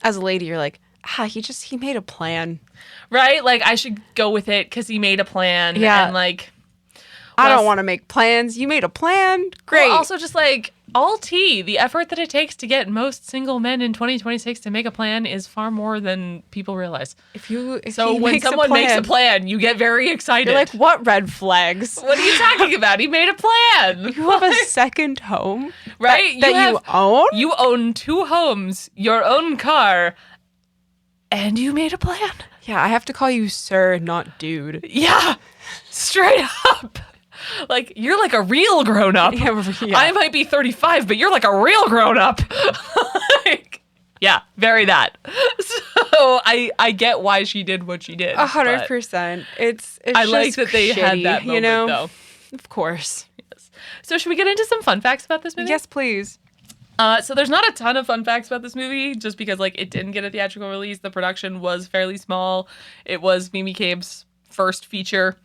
as a lady, you're like, he made a plan. Right? Like, I should go with it because he made a plan. Yeah. And like, I don't want to make plans. You made a plan? Great. Well, also just like, all tea, the effort that it takes to get most single men in 2026 to make a plan is far more than people realize. So when someone makes a plan, you get very excited. You're like, what red flags? What are you talking about? He made a plan. You have a second home, right? That you own? You own 2 homes, your own car, and you made a plan. Yeah, I have to call you sir, not dude. Yeah, straight up. Like, you're like a real grown-up. Yeah. I might be 35, but you're like a real grown-up. Like, yeah, very that. So I get why she did what she did. 100%. It's I like that they had that moment, though. Of course. Yes. So should we get into some fun facts about this movie? Yes, please. So there's not a ton of fun facts about this movie, just because like it didn't get a theatrical release. The production was fairly small. It was Mimi Cabe's first feature.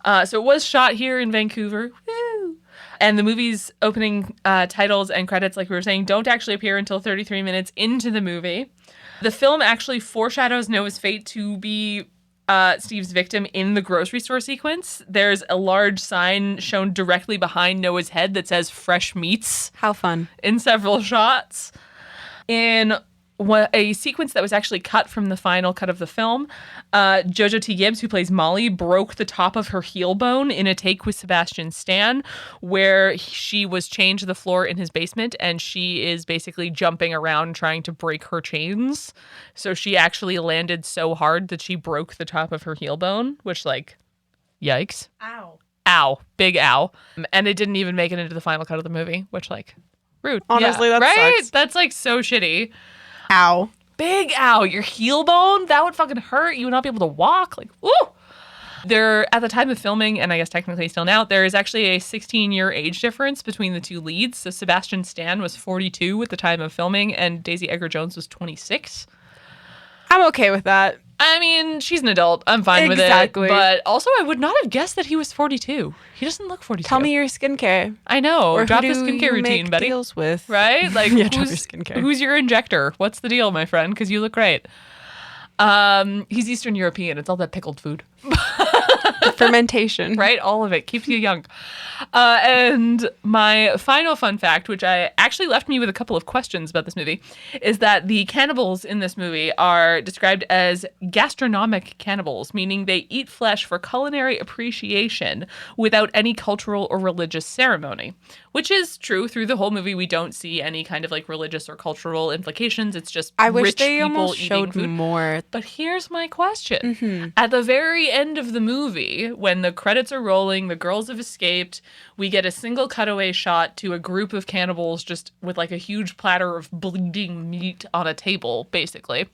So it was shot here in Vancouver. Woo! And the movie's opening titles and credits, like we were saying, don't actually appear until 33 minutes into the movie. The film actually foreshadows Noah's fate to be Steve's victim in the grocery store sequence. There's a large sign shown directly behind Noah's head that says "Fresh Meats." How fun. In several shots. In a sequence that was actually cut from the final cut of the film, Jojo T. Gibbs, who plays Molly, broke the top of her heel bone in a take with Sebastian Stan, where she was chained to the floor in his basement, and she is basically jumping around trying to break her chains. So she actually landed so hard that she broke the top of her heel bone, which, like, yikes. Ow. Big ow. And it didn't even make it into the final cut of the movie, which, like, rude. Honestly, that right? sucks. That's, like, so shitty. Ow. Big ow. Your heel bone? That would fucking hurt. You would not be able to walk. Like, ooh. There, at the time of filming, and I guess technically still now, there is actually a 16-year age difference between the 2 leads. So Sebastian Stan was 42 at the time of filming, and Daisy Edgar-Jones was 26. I'm okay with that. I mean, she's an adult. I'm fine with it. But also, I would not have guessed that he was 42. He doesn't look 42. Tell me your skincare. I know. Or drop the skincare routine, buddy. Deals with. Right? Like, yeah, drop your skincare. Who's your injector? What's the deal, my friend? Because you look great. He's Eastern European. It's all that pickled food. Fermentation. Right? All of it keeps you young. And my final fun fact, which I actually left me with a couple of questions about this movie, is that the cannibals in this movie are described as gastronomic cannibals, meaning they eat flesh for culinary appreciation without any cultural or religious ceremony, which is true. Through the whole movie, we don't see any kind of like religious or cultural implications. It's just I wish rich they people almost eating showed food. more. But here's my question. At the very end of the movie, when the credits are rolling, the girls have escaped, we get a single cutaway shot to a group of cannibals just with like a huge platter of bleeding meat on a table, basically.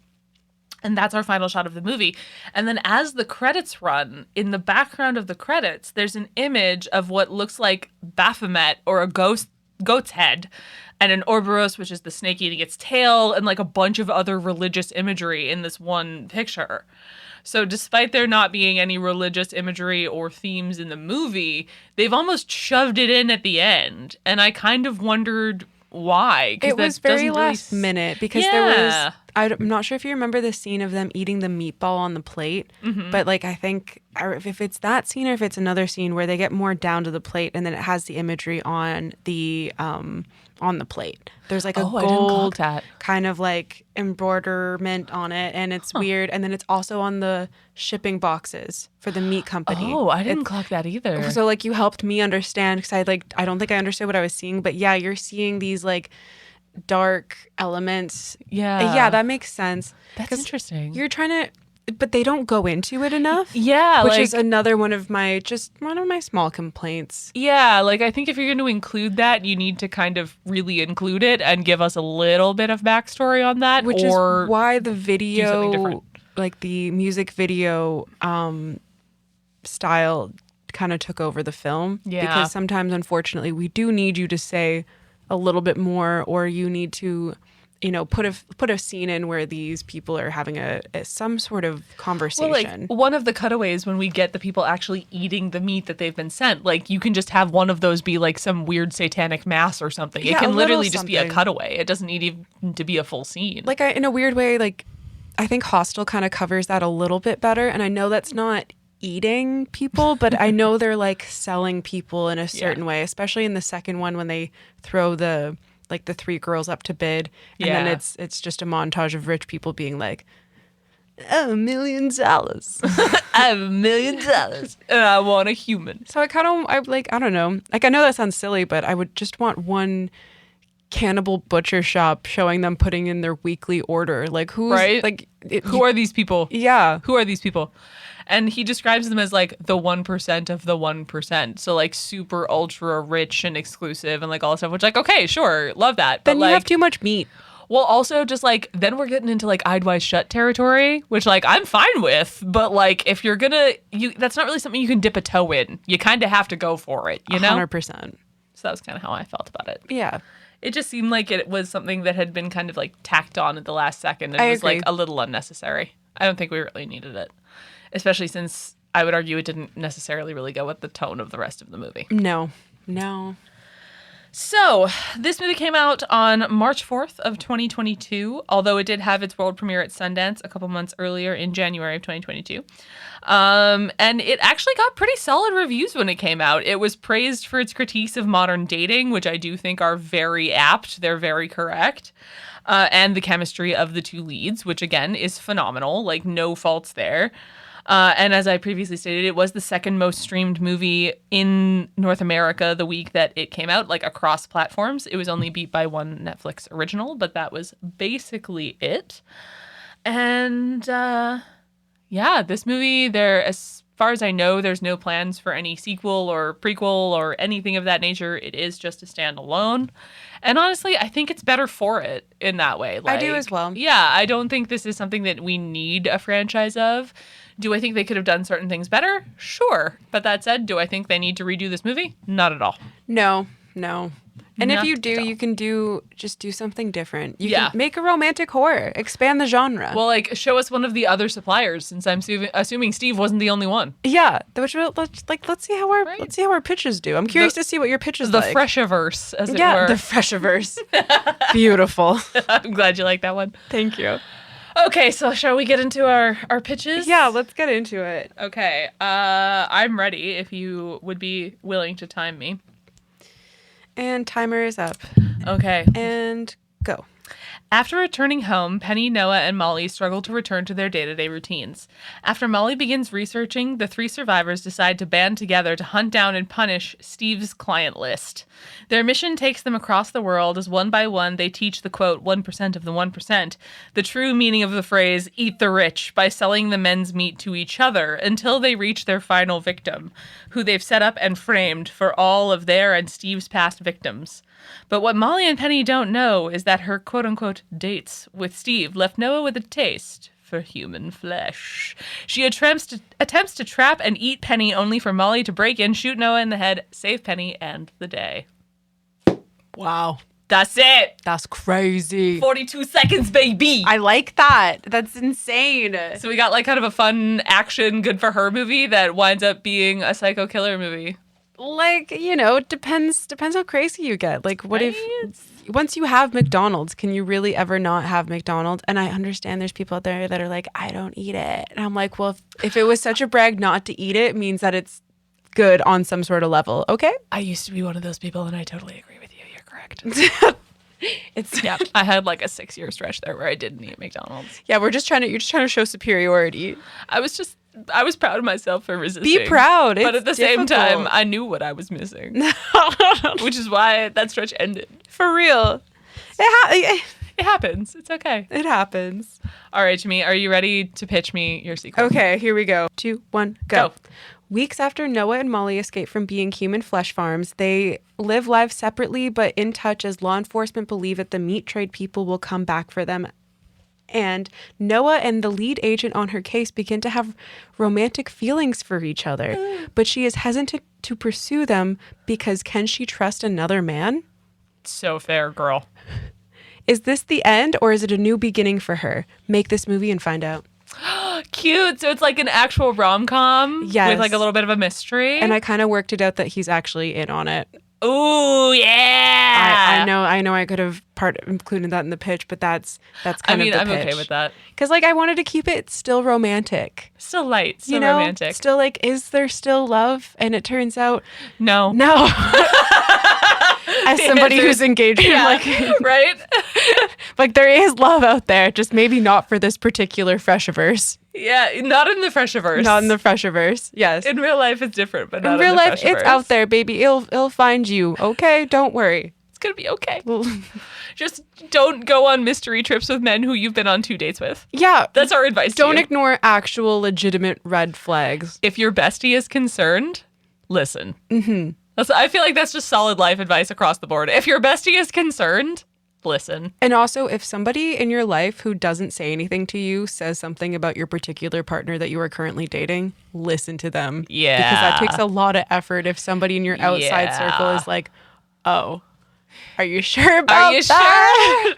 And that's our final shot of the movie. And then as the credits run, in the background of the credits, there's an image of what looks like Baphomet or a goat's head, and an Ouroboros, which is the snake eating its tail, and like a bunch of other religious imagery in this one picture. So despite there not being any religious imagery or themes in the movie, they've almost shoved it in at the end. And I kind of wondered why. It was very last minute because there was, I'm not sure if you remember the scene of them eating the meatball on the plate, but like I think if it's that scene or if it's another scene where they get more down to the plate and then it has the imagery on the plate. There's like a gold kind of like embroiderment on it, and it's weird. And then it's also on the shipping boxes for the meat company. Oh, I didn't clock that either. So like you helped me understand because I don't think I understood what I was seeing, but yeah, you're seeing these like dark elements. Yeah, that makes sense. That's interesting. You're trying to. But they don't go into it enough. Yeah. Which is another one of my small complaints. Yeah. Like, I think if you're going to include that, you need to kind of really include it and give us a little bit of backstory on that. Which is why the video, like the music video style kind of took over the film. Yeah. Because sometimes, unfortunately, we do need you to say a little bit more, or you need to put a scene in where these people are having some sort of conversation. Well, like one of the cutaways when we get the people actually eating the meat that they've been sent, like you can just have one of those be like some weird satanic mass or something. Yeah, it can literally just be a cutaway. It doesn't need even to be a full scene. Like in a weird way, like I think Hostel kind of covers that a little bit better. And I know that's not eating people, but I know they're like selling people in a certain way, especially in the second one when they throw the three girls up to bid, and then it's just a montage of rich people being like, I have $1 million. I have $1 million and I want a human. So I don't know. Like, I know that sounds silly, but I would just want one cannibal butcher shop showing them putting in their weekly order. Like, who are these people? Yeah. Who are these people? And he describes them as like the 1% of the 1%. So like super ultra rich and exclusive and like all that stuff, which like, okay, sure. Love that. But then you have too much meat. Well, also just like, then we're getting into like Eyed Wise Shut territory, which like I'm fine with. But like, if you're that's not really something you can dip a toe in. You kind of have to go for it, you know? 100%. So that was kind of how I felt about it. Yeah. It just seemed like it was something that had been kind of like tacked on at the last second and was like a little unnecessary. I don't think we really needed it. Especially since I would argue it didn't necessarily really go with the tone of the rest of the movie. No. So, this movie came out on March 4th of 2022, although it did have its world premiere at Sundance a couple months earlier in January of 2022. And it actually got pretty solid reviews when it came out. It was praised for its critiques of modern dating, which I do think are very apt. They're very correct. And the chemistry of the two leads, which again is phenomenal, like no faults there. And as I previously stated, it was the second most streamed movie in North America the week that it came out, like across platforms. It was only beat by one Netflix original, but that was basically it. And this movie, as far as I know, there's no plans for any sequel or prequel or anything of that nature. It is just a standalone. And honestly, I think it's better for it in that way. I do as well. Yeah, I don't think this is something that we need a franchise of. Do I think they could have done certain things better? Sure. But that said, do I think they need to redo this movie? Not at all. No. And if you do, you can do something different. You can make a romantic horror. Expand the genre. Well, like, show us one of the other suppliers, since I'm assuming Steve wasn't the only one. Yeah. Let's see how our pitches do. I'm curious to see what your pitches like. The Freshiverse, as it were. Yeah, the Freshiverse. Beautiful. I'm glad you like that one. Thank you. Okay, so shall we get into our pitches? Yeah, let's get into it. Okay, I'm ready if you would be willing to time me. And timer is up. Okay. And go. After returning home, Penny, Noah, and Molly struggle to return to their day-to-day routines. After Molly begins researching, the three survivors decide to band together to hunt down and punish Steve's client list. Their mission takes them across the world as one by one they teach the, quote, 1% of the 1%, the true meaning of the phrase, eat the rich, by selling the men's meat to each other until they reach their final victim, who they've set up and framed for all of their and Steve's past victims. But what Molly and Penny don't know is that her quote-unquote dates with Steve left Noah with a taste for human flesh. She attempts to trap and eat Penny only for Molly to break in, shoot Noah in the head, save Penny and the day. Wow. That's it. That's crazy. 42 seconds, baby. I like that. That's insane. So we got like kind of a fun action, good for her movie that winds up being a psycho killer movie. Like, it depends how crazy you get. Like, what Right? if once you have McDonald's, can you really ever not have McDonald's? And I understand there's people out there that are like, I don't eat it. And I'm like, well, if it was such a brag not to eat it, means that it's good on some sort of level. Okay? I used to be one of those people, and I totally agree with you. You're correct. It's Yeah, I had like a 6-year stretch there where I didn't eat McDonald's. yeah, you're just trying to show superiority. I was proud of myself for resisting. Be proud. But It's at the same difficult. time, I knew what I was missing, which is why that stretch ended. For real. It happens. It's okay. It happens. All right, Jimmy, are you ready to pitch me your sequel? Okay, here we go. 2, 1, go. Go. Weeks after Noah and Molly escape from being human flesh farms, they live lives separately but in touch as law enforcement believe that the meat trade people will come back for them. And Noah and the lead agent on her case begin to have romantic feelings for each other, but she is hesitant to pursue them because can she trust another man? So fair, girl. Is this the end or is it a new beginning for her? Make this movie and find out. Cute. So it's like an actual rom-com Yes. with like a little bit of a mystery. And I kind of worked it out that he's actually in on it. Ooh, yeah. I know I could have included that in the pitch, but that's kind of the I'm pitch. okay with that. Because like I wanted to keep it still romantic. Still light, still romantic. Still like, is there still love? And it turns out No. As somebody who's engaged, Yeah, right? like there is love out there, just maybe not for this particular Freshiverse. Yeah, not in the Freshiverse. Not in the Freshiverse. Yes. In real life, it's different, but not In real in the life, it's Freshiverse. out there, baby. It'll find you. Okay, don't worry. It's gonna be okay. Just don't go on mystery trips with men who you've been on 2 dates with. Yeah. That's our advice to Don't you. ignore actual legitimate red flags. If your bestie is concerned, listen. Mm-hmm. I feel like that's just solid life advice across the board. If your bestie is concerned, listen. And also, if somebody in your life who doesn't say anything to you says something about your particular partner that you are currently dating, listen to them. Yeah. Because that takes a lot of effort if somebody in your outside circle is like, oh, are you sure about Are you that? sure?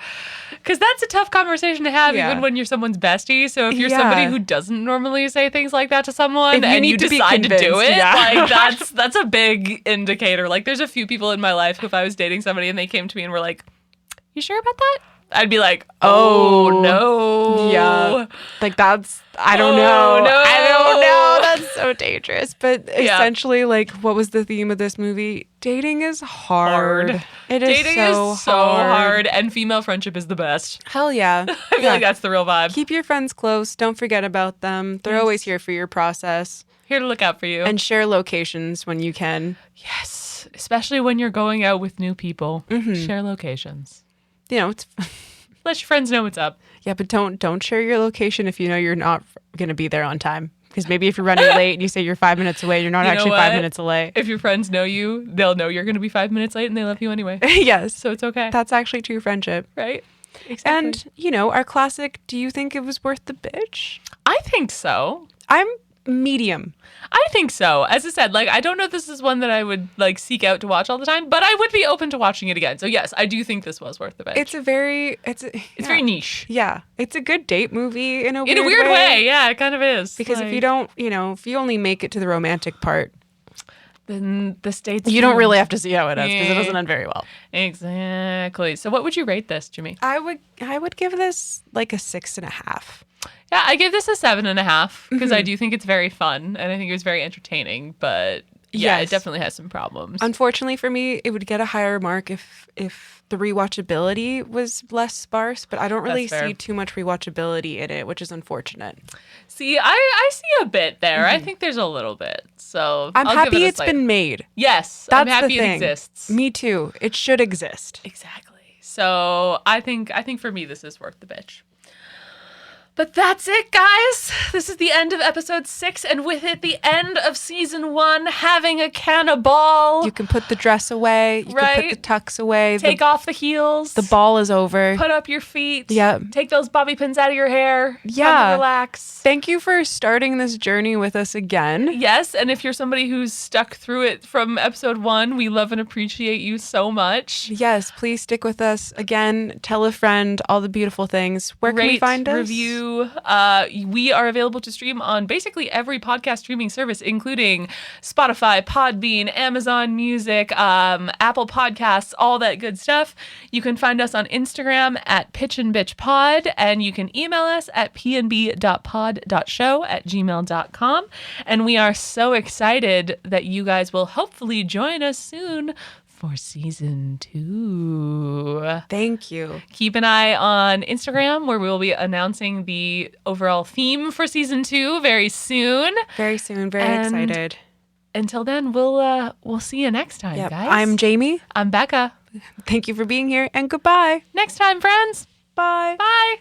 Because that's a tough conversation to have, Yeah. even when you're someone's bestie. So if you're Yeah. somebody who doesn't normally say things like that to someone, If you and need you to be decide to do convinced, it, yeah. like that's a big indicator. Like there's a few people in my life who, if I was dating somebody and they came to me and were like, "You sure about that?" I'd be like, "Oh no, Yeah. Like that's, I don't Oh, know. no. I don't know. That's so dangerous. But Yeah. essentially, like, what was the theme of this movie? Dating is hard. It is Dating so is so hard, and female friendship is the best. Hell yeah. I feel like that's the real vibe. Keep your friends close. Don't forget about them. They're always here for your process. Here to look out for you. And share locations when you can. yes, especially when you're going out with new people. Mm-hmm. Share locations. It's Let your friends know what's up. yeah, but don't share your location if you know you're not going to be there on time. Because maybe if you're running late and you say you're 5 minutes away, you're not You know actually what? 5 minutes away. If your friends know you, they'll know you're going to be 5 minutes late and they love you anyway. Yes. So it's okay. That's actually true friendship. Right? Exactly. And, our classic, do you think it was worth the bitch? I think so. I'm medium. I think so. As I said, like, I don't know if this is one that I would, like, seek out to watch all the time, but I would be open to watching it again. So, yes, I do think this was worth the binge. It's very niche. Yeah. It's a good date movie in a In a weird way. Yeah, it kind of is. Because if Like, you don't, if you only make it to the romantic part, then the state's You don't doomed. really have to see how it ends because it Yeah. doesn't end very well. Exactly. So what would you rate this, Jimmy? I would give this like a 6.5. Yeah, I give this a 7.5 because I do think it's very fun and I think it was very entertaining, but yeah, Yes. it definitely has some problems. Unfortunately for me, it would get a higher mark if the rewatchability was less sparse, but I don't really That's fair. see too much rewatchability in it, which is unfortunate. See, I see a bit there. I think there's a little bit. So I'm I'll give happy it a it's slight- been made. Yes, That's I'm happy the it thing. exists. Me too. It should exist. Exactly. So I think for me this is worth the bitch. But that's it, guys. This is the end of episode 6, and with it, the end of season 1, having a Canni-ball. You can put the dress away. You can put the tux away. Take off the heels. The ball is over. Put up your feet. Yep. Take those bobby pins out of your hair. Yeah. Come and relax. Thank you for starting this journey with us again. Yes, and if you're somebody who's stuck through it from episode 1, we love and appreciate you so much. Yes, please stick with us. Again, tell a friend, all the beautiful things. Where can we Rate, find us? review. We are available to stream on basically every podcast streaming service, including Spotify, Podbean, Amazon Music, Apple Podcasts, all that good stuff. You can find us on Instagram at pitchandbitchpod, and you can email us at pnb.pod.show@gmail.com. And we are so excited that you guys will hopefully join us soon for season 2. Thank you. Keep an eye on Instagram where we will be announcing the overall theme for season 2 very soon. Very soon. Very And excited. Until then, we'll see you next time, Yep. guys. I'm Jayme. I'm Becca. Thank you for being here, and goodbye. Next time, friends. Bye. Bye.